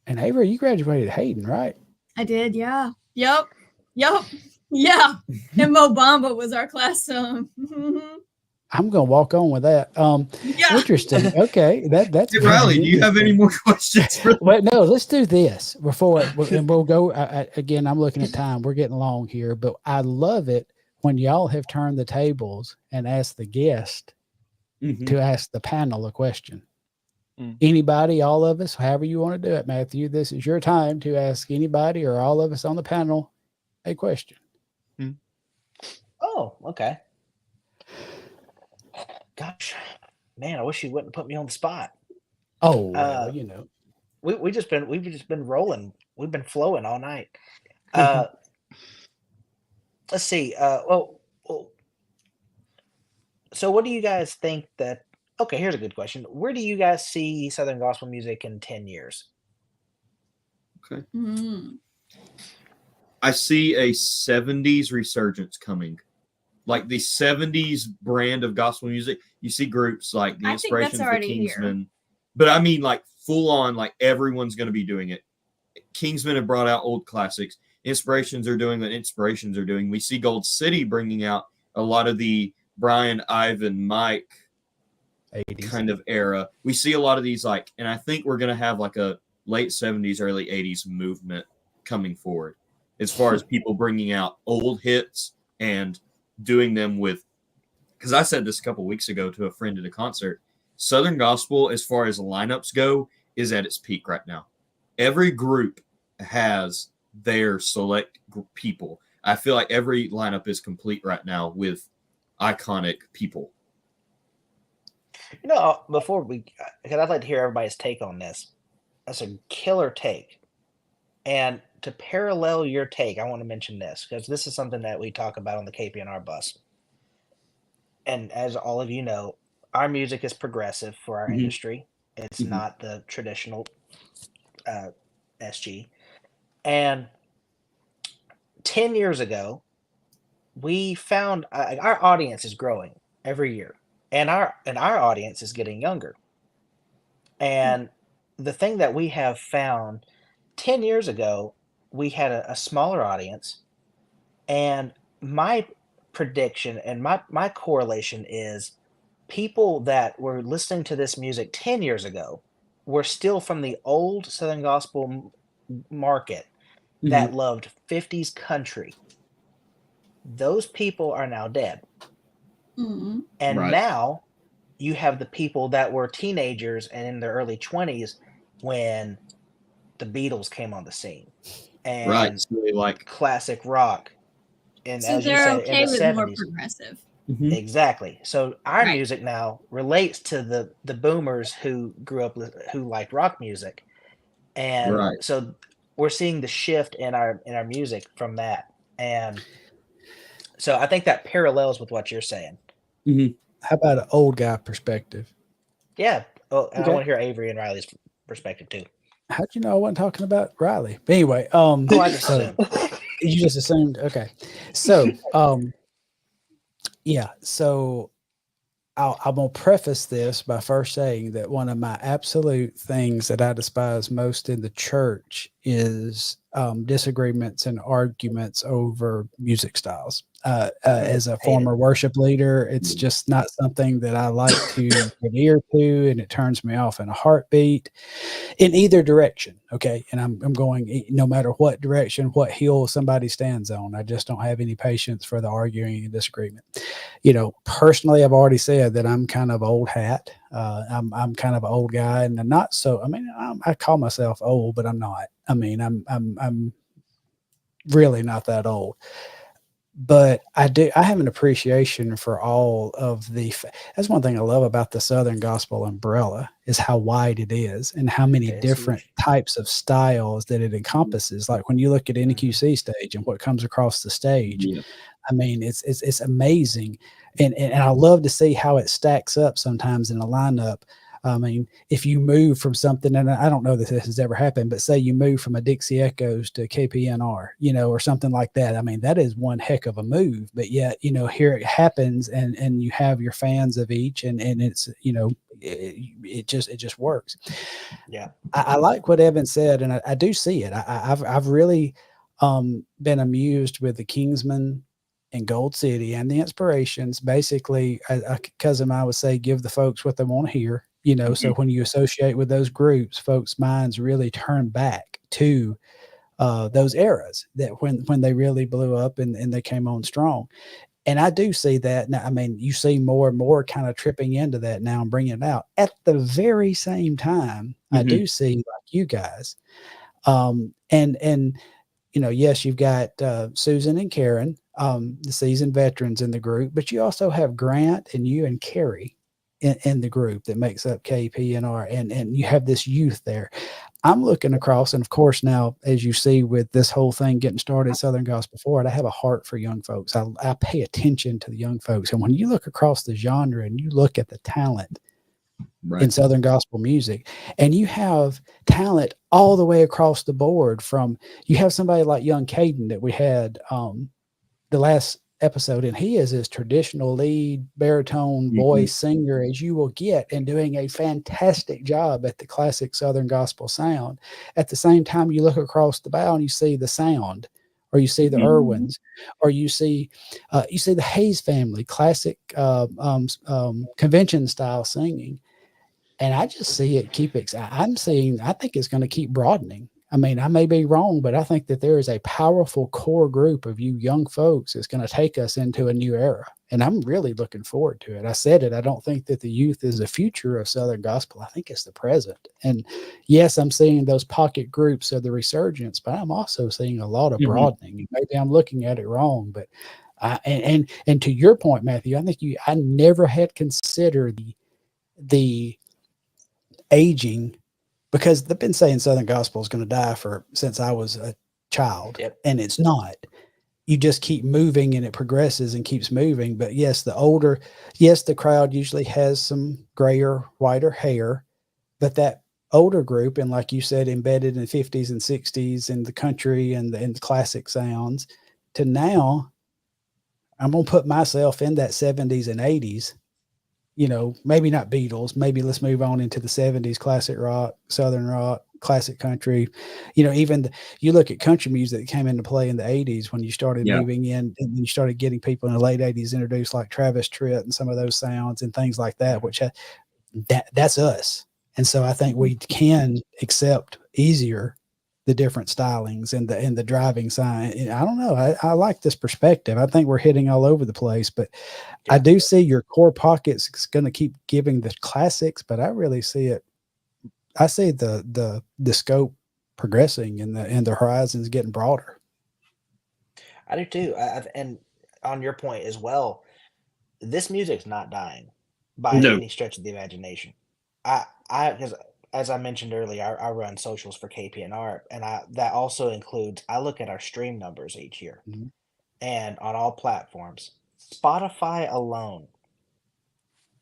and Avery, you graduated Hayden, right? I did, yeah. Yep. Yeah. And Mo Bamba was our class song. I'm gonna walk on with that. Yeah. Interesting. Okay, that's Hey, very Riley, do you have any interesting. more questions for Wait, no, let's do this before, and we'll go again. I'm looking at time. We're getting long here, but I love it when y'all have turned the tables and asked the guest Mhm. to ask the panel a question. Mm. Anybody, all of us, however you want to do it, Matthew, this is your time to ask anybody or all of us on the panel a question. Oh, okay. Gosh, man, I wish you wouldn't put me on the spot. Oh, well, you know. We've just been rolling. We've been flowing all night. Let's see. So what do you guys think that? Okay, here's a good question. Where do you guys see Southern gospel music in 10 years? Mm. I see a 70s resurgence coming. Like the 70s brand of gospel music. You see groups like the I think that's Inspirations, the already here. Kingsmen. But I mean like full on, like everyone's going to be doing it. Kingsmen have brought out old classics. Inspirations are doing what Inspirations are doing. We see Gold City bringing out a lot of the Brian, Ivan, Mike 80s. kind of era. We see a lot of these and I think we're going to have like a late 70s, early 80s movement coming forward as far as people bringing out old hits and doing them with, because I said this a couple weeks ago to a friend at a concert, Southern gospel, as far as lineups go, is at its peak right now. Every group has their select people. I feel like every lineup is complete right now with iconic people. Before because I'd like to hear everybody's take on this. That's a killer take. And to parallel your take, I want to mention this because this is something that we talk about on the KPNR bus. And as all of you know, our music is progressive for our industry. It's not the traditional SG. And 10 years ago, we found our audience is growing every year, and our audience is getting younger. And the thing that we have found 10 years ago, we had a smaller audience, and my prediction and my correlation is people that were listening to this music 10 years ago were still from the old Southern gospel market that loved 50s country. Those people are now dead. Mm. And Right. now you have the people that were teenagers and in their early 20s when the Beatles came on the scene. And Right. So they like classic rock. And So as you they're said, okay in the with 70s. more progressive. Exactly. So our Right. music now relates to the boomers who grew up who liked rock music. And Right. so we're seeing the shift in our music from that. And so I think that parallels with what you're saying. How about an old guy perspective? Yeah. Well, I Okay. want to hear Avery and Riley's perspective too. How'd you know I wasn't talking about Riley? But anyway, Oh, I just so assumed. you just assumed, okay. So, yeah. So I'm going to preface this by first saying that one of my absolute things that I despise most in the church is disagreements and arguments over music styles. As a Hate it. former worship leader, it's just not something that I like to get ear to, and it turns me off in a heartbeat in either direction. Okay. And I'm going, no matter what direction, what hill somebody stands on, I just don't have any patience for the arguing and disagreement. Personally, I've already said that I'm kind of old hat. I'm kind of an old guy, and I'm not so. I mean, I call myself old, but I'm not. I mean, I'm really not that old. But I have an appreciation for all of that's one thing I love about the Southern Gospel umbrella is how wide it is and how many It's different huge. types of styles that it encompasses. Like when you look at NQC stage and what comes across the stage, Yeah. I mean, it's amazing, and I love to see how it stacks up sometimes in a lineup. I mean, if you move from something, and I don't know that this has ever happened, but say you move from a Dixie Echoes to KPNR, or something like that. I mean, that is one heck of a move. But yet, here it happens, and you have your fans of each, and it's it just works. Yeah. I like what Evan said, and I do see it. I've really been amused with the Kingsman and Gold City and the Inspirations. Basically, a cousin of mine would say, give the folks what they want to hear. So when you associate with those groups, folks' minds really turn back to those eras that when they really blew up and they came on strong. And I do see that now. I mean, you see more and more kind of tripping into that now and bringing it out. At the very same time, I do see like you guys, and yes, you've got Susan and Karen, the seasoned veterans in the group, but you also have Grant and you and Carrie in the group that makes up KPNR, and you have this youth there. I'm looking across, and of course, now as you see with this whole thing getting started, Southern Gospel Forward, I have a heart for young folks. I pay attention to the young folks, and when you look across the genre and you look at the talent in Southern gospel music, and you have talent all the way across the board. From you have somebody like young Caden that we had the last episode, and he is as traditional lead baritone voice singer as you will get, and doing a fantastic job at the classic Southern gospel sound. At the same time, you look across the bow and you see the sound, or you see the Irwins, or you see the Hayes family, classic convention style singing. And I just see it I think it's going to keep broadening. I mean, I may be wrong, but I think that there is a powerful core group of you young folks that's going to take us into a new era. And I'm really looking forward to it. I said it. I don't think that the youth is the future of Southern gospel. I think it's the present. And yes, I'm seeing those pocket groups of the resurgence, but I'm also seeing a lot of broadening. Maybe I'm looking at it wrong, but and to your point, Matthew, I think I never had considered the aging, because they've been saying Southern gospel is going to die since I was a child. Yep. And it's not. You just keep moving and it progresses and keeps moving. But yes, the crowd usually has some grayer, whiter hair, but that older group, and like you said, embedded in the 50s and 60s in the country and the classic sounds, to now I'm going to put myself in that 70s and 80s. Maybe not Beatles. Maybe let's move on into the 70s, classic rock, Southern rock, classic country. Even you look at country music that came into play in the 80s when you started moving in, and you started getting people in the late 80s introduced, like Travis Tritt and some of those sounds and things like that, which that's us. And so I think we can accept easier the different stylings and the driving sign. I don't know. I like this perspective. I think we're hitting all over the place, but I do see your core pockets is going to keep giving the classics, but I really see it. I see the scope progressing and the horizons getting broader. I do too. And on your point as well, this music's not dying by any stretch of the imagination. Because as I mentioned earlier, I run socials for KPNR, and that also includes, I look at our stream numbers each year, and on all platforms. Spotify alone,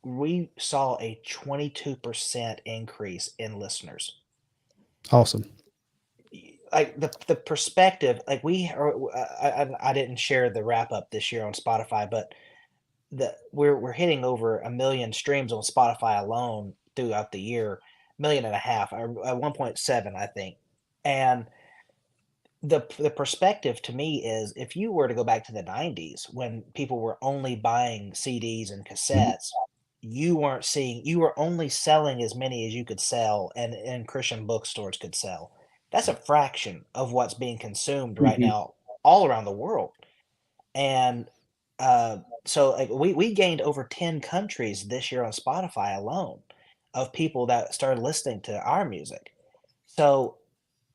we saw a 22% increase in listeners. Awesome. Like the perspective, like I didn't share the wrap up this year on Spotify, but we're hitting over 1 million streams on Spotify alone throughout the year, 1.5 million, at 1.7, I think. And the perspective to me is if you were to go back to the 90s when people were only buying CDs and cassettes, you were only selling as many as you could sell and Christian bookstores could sell. That's a fraction of what's being consumed right now all around the world. And so like we gained over 10 countries this year on Spotify alone of people that started listening to our music. So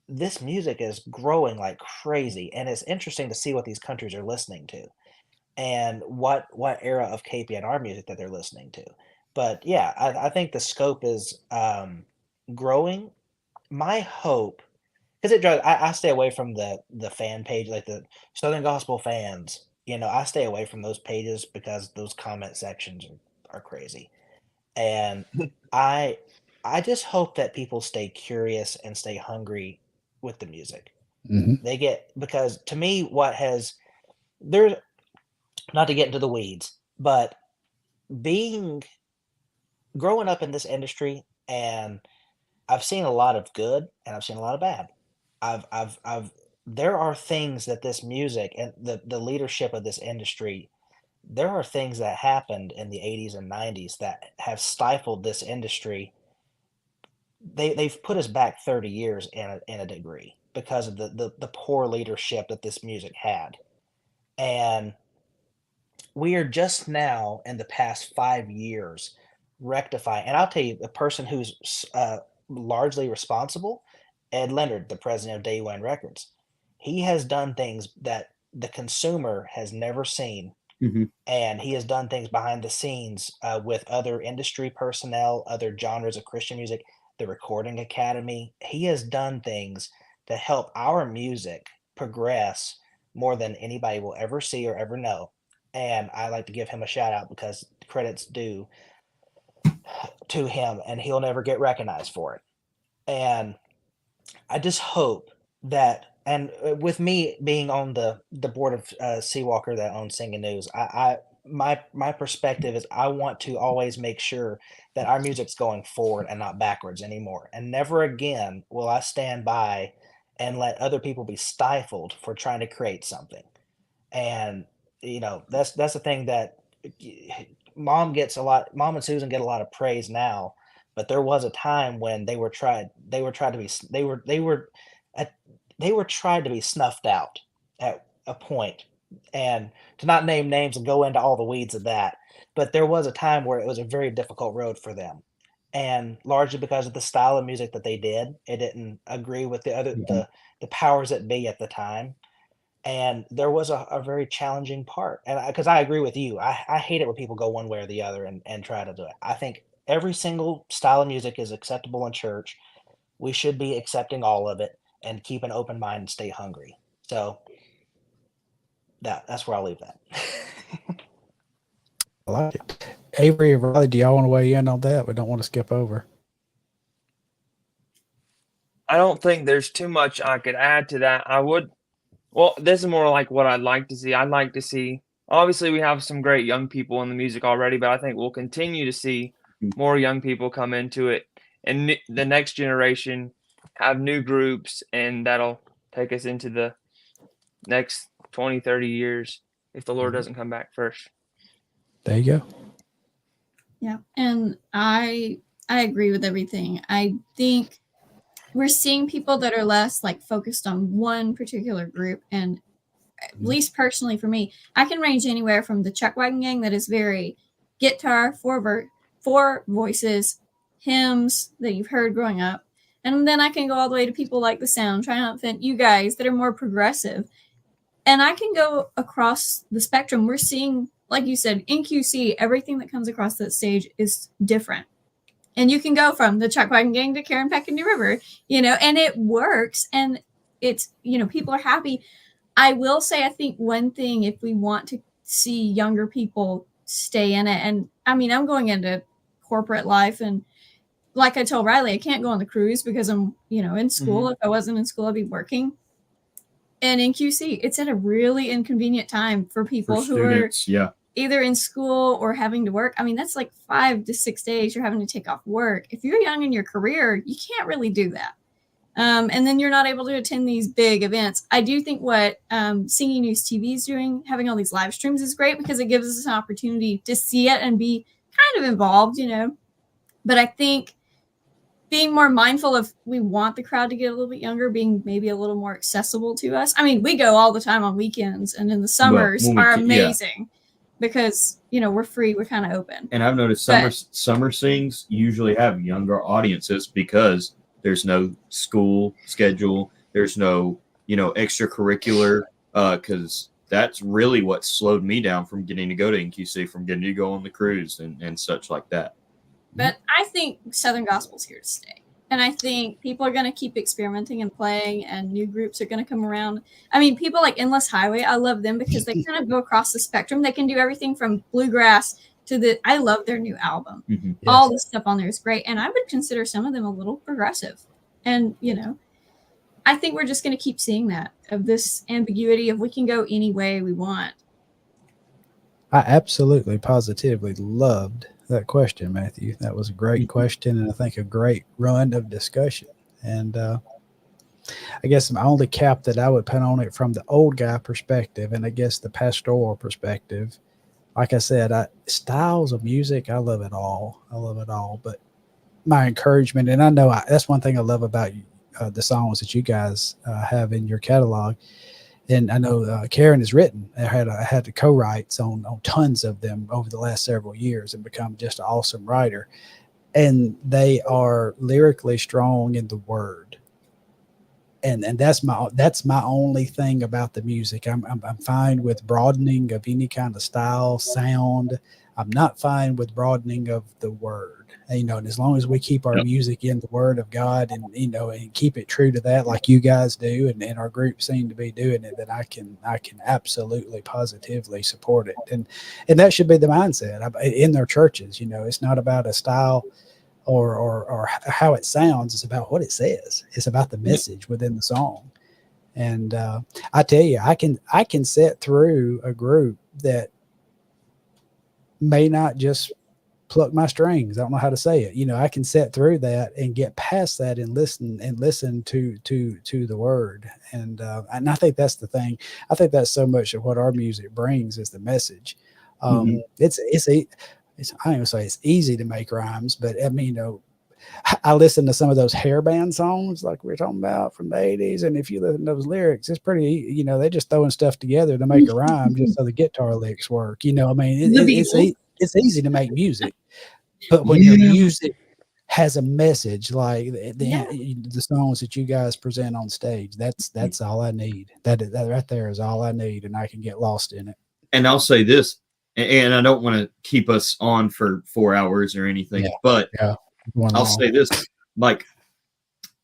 this music is growing like crazy, and it's interesting to see what these countries are listening to and what era of KPNR music that they're listening to. But yeah, I think the scope is growing. My hope, because it drives, I stay away from the fan page, like the Southern Gospel fans. I stay away from those pages because those comment sections are crazy. And I I just hope that people stay curious and stay hungry with the music. Hmm. Because to me, what has there's not to get into the weeds, but being growing up in this industry, and I've seen a lot of good and I've seen a lot of bad. I've there are things that this music and the leadership of this industry, there are things that happened in the 80s and 90s that have stifled this industry. They've put us back 30 years in a degree because of the poor leadership that this music had. And we are just now in the past 5 years rectifying. And I'll tell you, the person who's largely responsible, Ed Leonard, the president of Day One Records, he has done things that the consumer has never seen. And he has done things behind the scenes with other industry personnel, other genres of Christian music, the Recording Academy. He has done things to help our music progress more than anybody will ever see or ever know. And I like to give him a shout out because credit's due to him, and he'll never get recognized for it. And I just hope that, and with me being on the board of Seawalker that owns Singing News, my perspective is I want to always make sure that our music's going forward and not backwards anymore. And never again will I stand by and let other people be stifled for trying to create something. And that's the thing that mom and Susan get a lot of praise now, but there was a time when they were tried to be uh, they were tried to be snuffed out at a point. And to not name names and go into all the weeds of that, but there was a time where it was a very difficult road for them, and largely because of the style of music that they did, it didn't agree with the powers that be at the time. And there was a very challenging part, and because I agree with you, I hate it when people go one way or the other and try to do it. I think every single style of music is acceptable in church. We should be accepting all of it and keep an open mind and stay hungry. So that's where I'll leave that. I like it. Avery or Riley, do y'all want to weigh in on that? We don't want to skip over. I don't think there's too much I could add to that. Well, this is more like what I'd like to see. I'd like to see, obviously, we have some great young people in the music already, but I think we'll continue to see more young people come into it, and the next generation have new groups, and that'll take us into the next 20, 30 years if the Lord doesn't come back first. There you go. Yeah, and I agree with everything. I think we're seeing people that are less like focused on one particular group, and at least personally for me, I can range anywhere from the Chuck Wagon Gang that is very guitar, four voices, hymns that you've heard growing up, and then I can go all the way to people like the Sound, Triumphant, you guys that are more progressive, and I can go across the spectrum. We're seeing, like you said, in QC, everything that comes across that stage is different. And you can go from the Chuck Wagon Gang to Karen Peck and New River, and it works. And it's, people are happy. I will say, I think one thing, if we want to see younger people stay in it, and I mean, I'm going into corporate life, and like I told Riley, I can't go on the cruise because I'm, in school. If I wasn't in school, I'd be working. And in QC, it's at a really inconvenient time for people For students, yeah. either in school or having to work. I mean, that's like 5 to 6 days you're having to take off work. If you're young in your career, you can't really do that. And then you're not able to attend these big events. I do think what Singing News TV is doing, having all these live streams, is great because it gives us an opportunity to see it and be kind of involved, you know. But I think being more mindful of, we want the crowd to get a little bit younger, being maybe a little more accessible to us. I mean, we go all the time on weekends, and in the summers are amazing because, you know, we're free, we're kind of open. And I've noticed summer sings usually have younger audiences because there's no school schedule, there's no, you know, extracurricular, because that's really what slowed me down from getting to go to NQC, from getting to go on the cruise and such like that. But I think Southern Gospel's here to stay. And I think people are going to keep experimenting and playing, and new groups are going to come around. I mean, people like Endless Highway, I love them because they kind of go across the spectrum. They can do everything from bluegrass to I love their new album. Mm-hmm. Yes. All the stuff on there is great. And I would consider some of them a little progressive. And, you know, I think we're just going to keep seeing that, of this ambiguity of we can go any way we want. I absolutely, positively loved that question, Matthew. That was a great question, and I think a great run of discussion. And I guess my only cap that I would put on it from the old guy perspective, and I guess the pastoral perspective, like I said, styles of music, I love it all. I love it all. But my encouragement, and I know that's one thing I love about the songs that you guys have in your catalog. And I know Karen has written, I had the co-writes on tons of them over the last several years and become just an awesome writer. And they are lyrically strong in the word. And that's my only thing about the music. I'm fine with broadening of any kind of style, sound. I'm not fine with broadening of the word. And, you know, and as long as we keep our music in the word of God, and, you know, and keep it true to that, like you guys do, and our group seem to be doing it, then I can absolutely positively support it. And that should be the mindset in their churches. You know, it's not about a style or how it sounds. It's about what it says. It's about the message within the song. And I tell you, I can sit through a group that may not just pluck my strings. I don't know how to say it. You know, I can sit through that and get past that and listen to the word. And I think that's the thing. I think that's so much of what our music brings is the message. It's I don't even say it's easy to make rhymes, but I mean, you know, I listen to some of those hair band songs like we're talking about from the 80s. And if you listen to those lyrics, it's pretty, you know, they're just throwing stuff together to make a rhyme just so the guitar licks work. You know, I mean, it's easy to make music, but when your music has a message like the songs that you guys present on stage, that's all I need. That right there is all I need, and I can get lost in it. And I'll say this, and I don't want to keep us on for 4 hours or anything, but I'll say this, like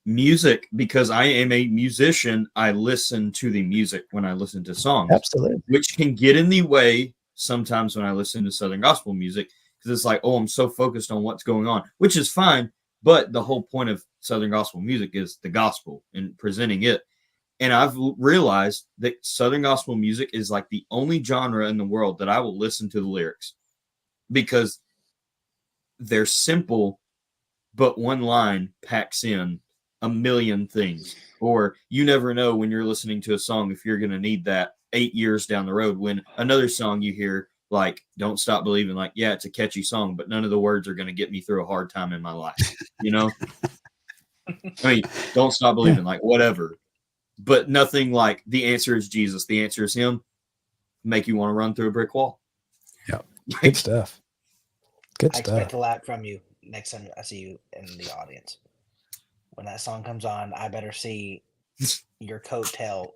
music, because I am a musician, I listen to the music when I listen to songs. Absolutely. Which can get in the way sometimes when I listen to Southern gospel music, because it's like, oh, I'm so focused on what's going on, which is fine. But the whole point of Southern gospel music is the gospel and presenting it. And I've realized that Southern gospel music is like the only genre in the world that I will listen to the lyrics, because they're simple, but one line packs in a million things. Or you never know when you're listening to a song if you're going to need that 8 years down the road, when another song you hear, like Don't Stop Believing, like, yeah, it's a catchy song, but none of the words are going to get me through a hard time in my life. You know? I mean, Don't Stop Believing, like whatever. But nothing like The Answer Is Jesus, The Answer Is Him, make you want to run through a brick wall. Yeah. Good stuff. Good stuff. I expect a lot from you next time I see you in the audience. When that song comes on, I better see your coattail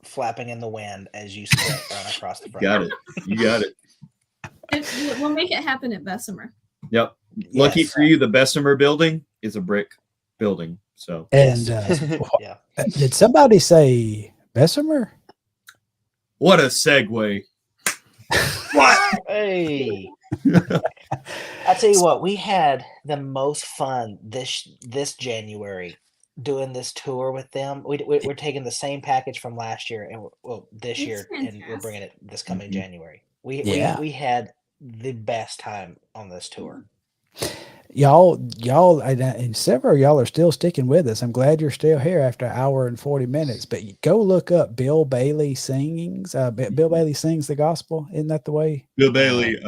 flapping in the wind as you sprint run across the front. Got it. You got it. We'll make it happen at Bessemer. Yep. Lucky for you, the Bessemer building is a brick building. So, and did somebody say Bessemer? What a segue. What? Hey. I tell you what, we had the most fun this January doing this tour with them. We're taking the same package from last year and this year, and we're bringing it this coming January. Yeah. We had the best time on this tour. Y'all, and several of y'all are still sticking with us. I'm glad you're still here after an hour and 40 minutes. But go look up Bill Bailey sings. Bill Bailey sings the gospel. Isn't that the way? Bill Bailey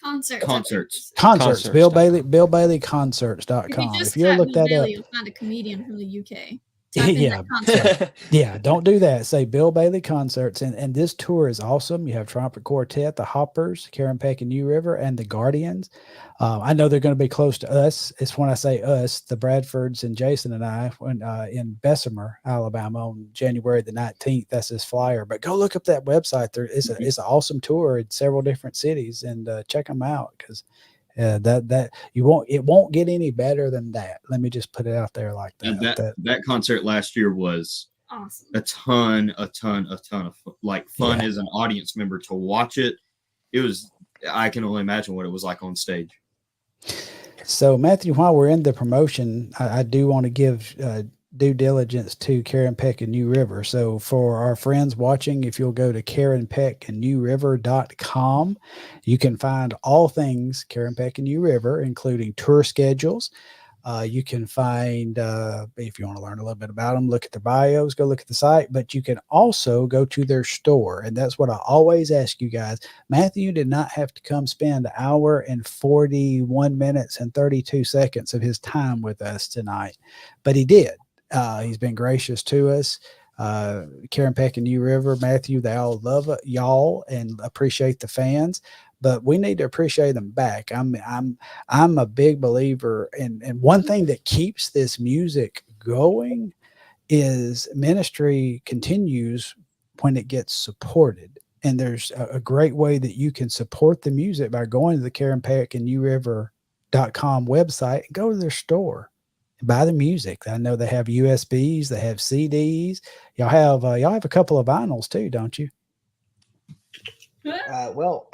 Concerts. concerts. Concerts. Bill Bailey. Concerts.com. Bill Bailey If you concerts.com. just If you'll type look Bill that up, Bailey, you'll find a comedian from the UK. Type in yeah, that concert. yeah, don't do that. Say Bill Bailey concerts, and this tour is awesome. You have Trumpet Quartet, the Hoppers, Karen Peck and New River, and the Guardians. I know they're going to be close to us. It's when I say us, the Bradfords and Jason and I, when in Bessemer, Alabama, on January the 19th. That's his flyer. But go look up that website. It's an awesome tour in several different cities, and check them out because. That it won't get any better than that. Let me just put it out there like And that. that concert last year was Awesome. a ton of fun Yeah. as an audience member to watch it. It was, I can only imagine what it was like on stage. So Matthew, while we're in the promotion, I do want to give due diligence to Karen Peck and New River. So for our friends watching, if you'll go to KarenPeckandNewRiver.com, you can find all things Karen Peck and New River, including tour schedules. You can find, if you want to learn a little bit about them, look at their bios, go look at the site, but you can also go to their store. And that's what I always ask you guys. Matthew did not have to come spend an hour and 41 minutes and 32 seconds of his time with us tonight, but he did. He's been gracious to us. Karen Peck and New River, Matthew, they all love y'all and appreciate the fans, but we need to appreciate them back. I'm a big believer in, and one thing that keeps this music going is ministry continues when it gets supported. And there's a great way that you can support the music by going to the Karen Peck and New River.com website and go to their store. Buy the music. I know they have USBs, they have CDs. Y'all have a couple of vinyls too, don't you? Well,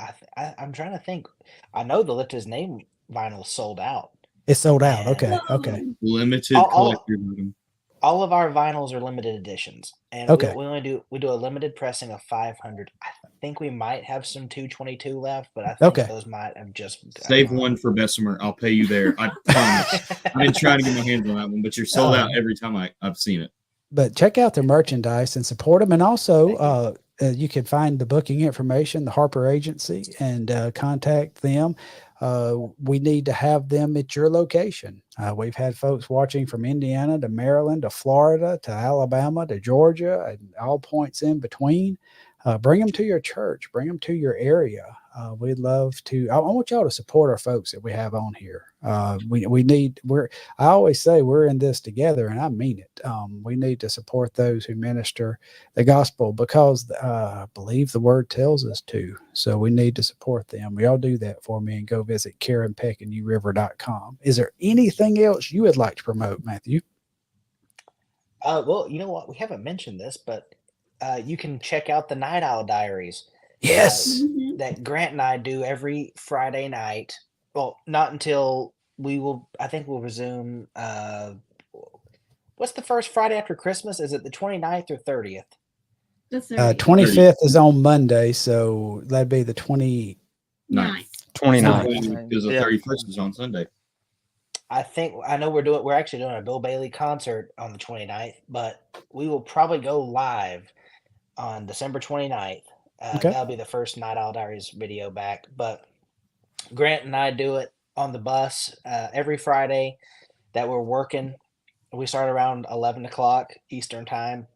I'm trying to think. I know the Lift His Name vinyl sold out. It's sold out. And Okay. Okay. Limited collector item. all of our vinyls are limited editions, and Okay. we do a limited pressing of 500. I think we might have some 222 left, but I think Okay. those might have just Save one for Bessemer. I'll pay you there. I promise. I've been trying to get my hands on that one, but you're sold out every time I've seen it. But check out their merchandise and support them. And also, you can find the booking information, the Harper Agency, and contact them. We need to have them at your location. We've had folks watching from Indiana to Maryland to Florida to Alabama to Georgia and all points in between. Bring them to your church. Bring them to your area. We'd love to. I want y'all to support our folks that we have on here. I always say we're in this together, and I mean it. We need to support those who minister the gospel because I believe the word tells us to. So we need to support them. Y'all do that for me and go visit KarenPeckandNewRiver.com. Is there anything else you would like to promote, Matthew? Well, you know what? We haven't mentioned this, but you can check out the Night Owl Diaries. Yes. That Grant and I do every Friday night. Well, not until I think we'll resume. What's the first Friday after Christmas? Is it the 29th or 30th? The 30th. 25th is on Monday, so that'd be the 29th. 29th. Because the 31st is on Sunday. I know we're actually doing a Bill Bailey concert on the 29th, but we will probably go live on December 29th. Okay. That'll be the first Night Owl Diaries video back. But Grant and I do it on the bus every Friday that we're working. We start around 11 o'clock Eastern time,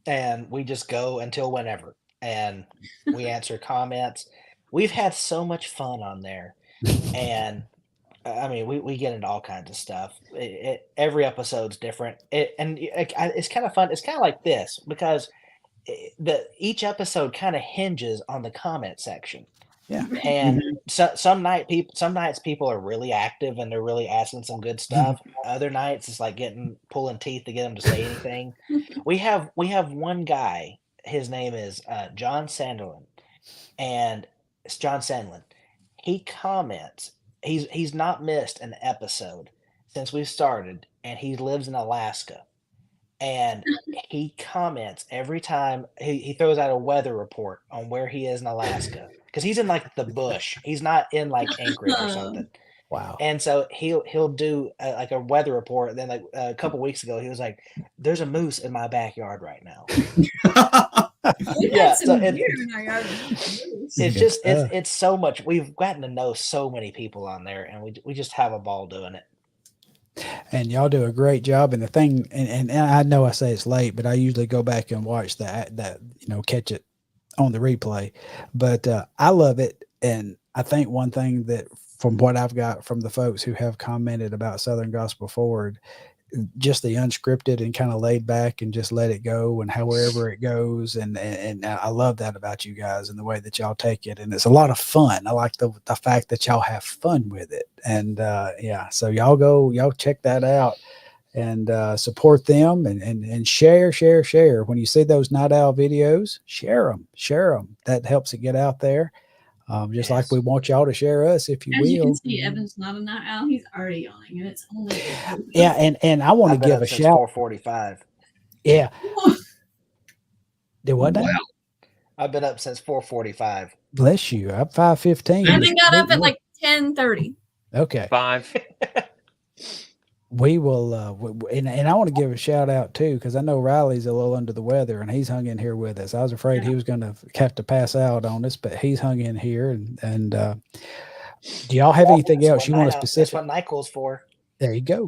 and we just go until whenever. And we answer comments. We've had so much fun on there. And I mean, we get into all kinds of stuff. Every episode's different. It's kind of fun. It's kind of like this because each episode kind of hinges on the comment section. Yeah. And some nights people are really active and they're really asking some good stuff. Other nights it's like pulling teeth to get them to say anything. We have one guy. His name is John Sandlin, and it's John Sandlin. He comments. He's not missed an episode since we started, and he lives in Alaska. And he comments every time he throws out a weather report on where he is in Alaska. because he's in like the bush. He's not in like Anchorage or something. Wow. And so he'll do like a weather report. And then like a couple weeks ago, he was like, "There's a moose in my backyard right now." We Yeah, had so some deer in our yard. It's Good just stuff. it's so much. We've gotten to know so many people on there, and we just have a ball doing it. And y'all do a great job. And the thing, and I know I say it's late, but I usually go back and watch that catch it on the replay. But I love it. And I think one thing that from what I've got from the folks who have commented about Southern Gospel Forward, just the unscripted and kind of laid back and just let it go and however it goes. And I love that about you guys and the way that y'all take it. And it's a lot of fun. I like the fact that y'all have fun with it. And so y'all check that out and support them and share. When you see those Night Owl videos, share them. That helps it get out there. Just like we want y'all to share us, if you As will. you can see, Evan's not a night owl. He's already yawning, and it's only. Yeah, and I want to give a shout. 4:45. Yeah. Did what? Wow. I've been up since 4:45. Bless you. I'm 5:15. Evan got up at like 10:30. Okay. 5. We will, and I want to give a shout out too, because I know Riley's a little under the weather and he's hung in here with us. I was afraid he was going to have to pass out on us, but he's hung in here. And do y'all have anything else you want to specific? That's what NyQuil's for. There you go.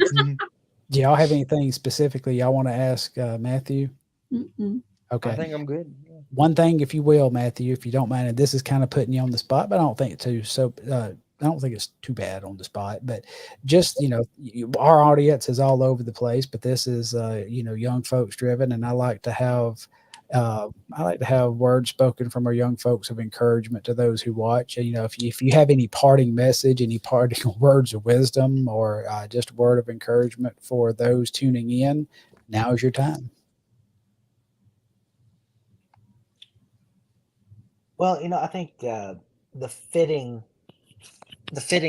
Do y'all have anything specifically y'all want to ask Matthew? Mm-mm. Okay. I think I'm good. Yeah. One thing, if you will, Matthew, if you don't mind, and this is kind of putting you on the spot, but I don't think it's too bad on the spot, but just, our audience is all over the place, but this is, young folks driven. And I like to have words spoken from our young folks of encouragement to those who watch. And, if you have any parting message, any parting words of wisdom, or just a word of encouragement for those tuning in, now is your time. Well, I think the fitting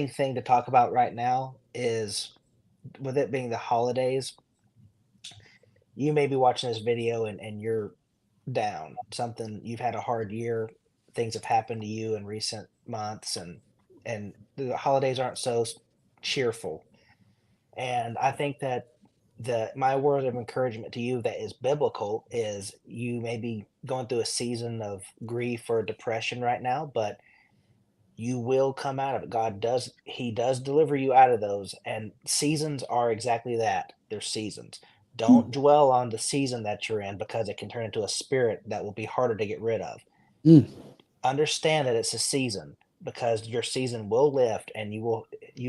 thing to talk about right now is, with it being the holidays, you may be watching this video and you're down. You've had a hard year, things have happened to you in recent months, and the holidays aren't so cheerful. And I think that my word of encouragement to you that is biblical is, you may be going through a season of grief or depression right now, but you will come out of it. He does deliver you out of those, and seasons are exactly that. They're seasons. Don't dwell on the season that you're in, because it can turn into a spirit that will be harder to get rid of. Understand that it's a season, because your season will lift, and you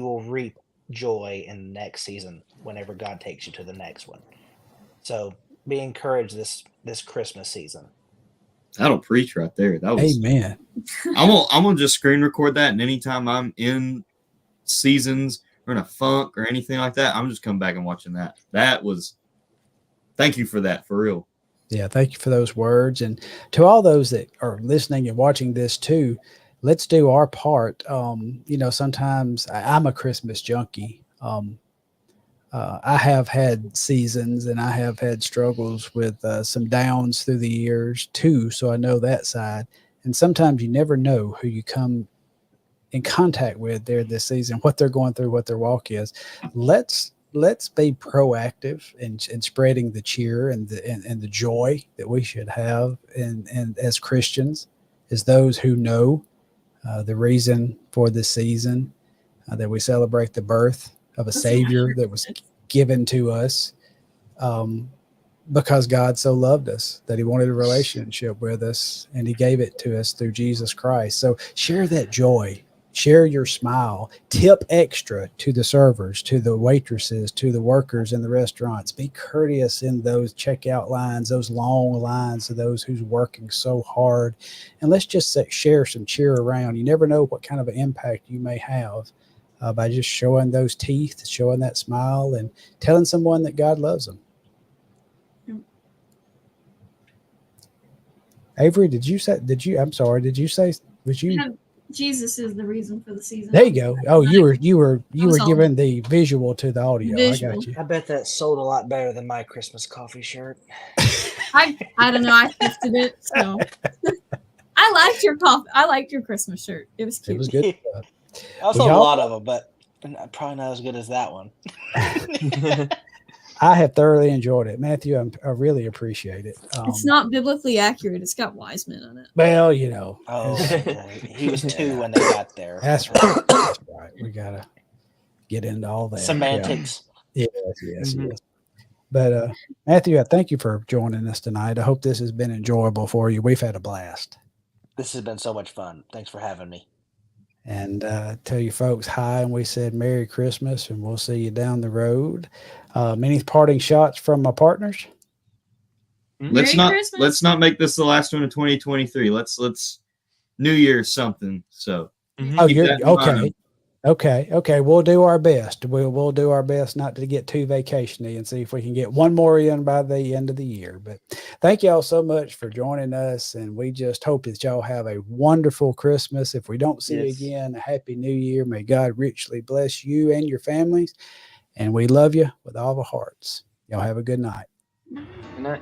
will reap joy in the next season whenever God takes you to the next one. So be encouraged this Christmas season. That'll preach right there. That was Amen. I'm gonna just screen record that, and anytime I'm in seasons or in a funk or anything like that, I'm just coming back and watching that. Thank you for that, for real. Yeah, thank you for those words. And to all those that are listening and watching this too, let's do our part. Sometimes I'm a Christmas junkie. I have had seasons and I have had struggles with some downs through the years too. So I know that side. And sometimes you never know who you come in contact with there this season, what they're going through, what their walk is. Let's be proactive in spreading the cheer and the joy that we should have and as Christians, as those who know the reason for this season, that we celebrate the birth of a Savior that was given to us because God so loved us that he wanted a relationship with us, and he gave it to us through Jesus Christ. So share that joy, share your smile, tip extra to the servers, to the waitresses, to the workers in the restaurants. Be courteous in those checkout lines, those long lines of those who's working so hard. And let's just share some cheer around. You never know what kind of an impact you may have by just showing those teeth, showing that smile, and telling someone that God loves them. Avery, Jesus is the reason for the season. There you go. Oh, you were giving the visual to the audio. Visual. I got you. I bet that sold a lot better than my Christmas coffee shirt. I don't know. I gifted it, so I I liked your coffee. I liked your Christmas shirt. It was It cute. was good. I saw Well, a lot of them, but probably not as good as that one. I have thoroughly enjoyed it, Matthew. I really appreciate it. It's not biblically accurate. It's got wise men on it. Well, you know. Oh, it's- he was 2 when they got there. That's right. That's right. We gotta get into all that. Semantics. Yeah. Yes. Mhm. Yes. But Matthew, I thank you for joining us tonight. I hope this has been enjoyable for you. We've had a blast. This has been so much fun. Thanks for having me. And tell you folks hi, and we said Merry Christmas, and we'll see you down the road. Many parting shots from my partners. Let's Merry not Christmas. let's not make this the last one of 2023. Let's New Year's something. So Oh, keep you're that in okay. mind. Okay. We'll do our best. We'll do our best not to get too vacationy and see if we can get one more in by the end of the year. But thank y'all so much for joining us, and we just hope that y'all have a wonderful Christmas. If we don't see you Yes. again, a happy New Year. May God richly bless you and your families, and we love you with all our hearts. Y'all have a good night. Good night.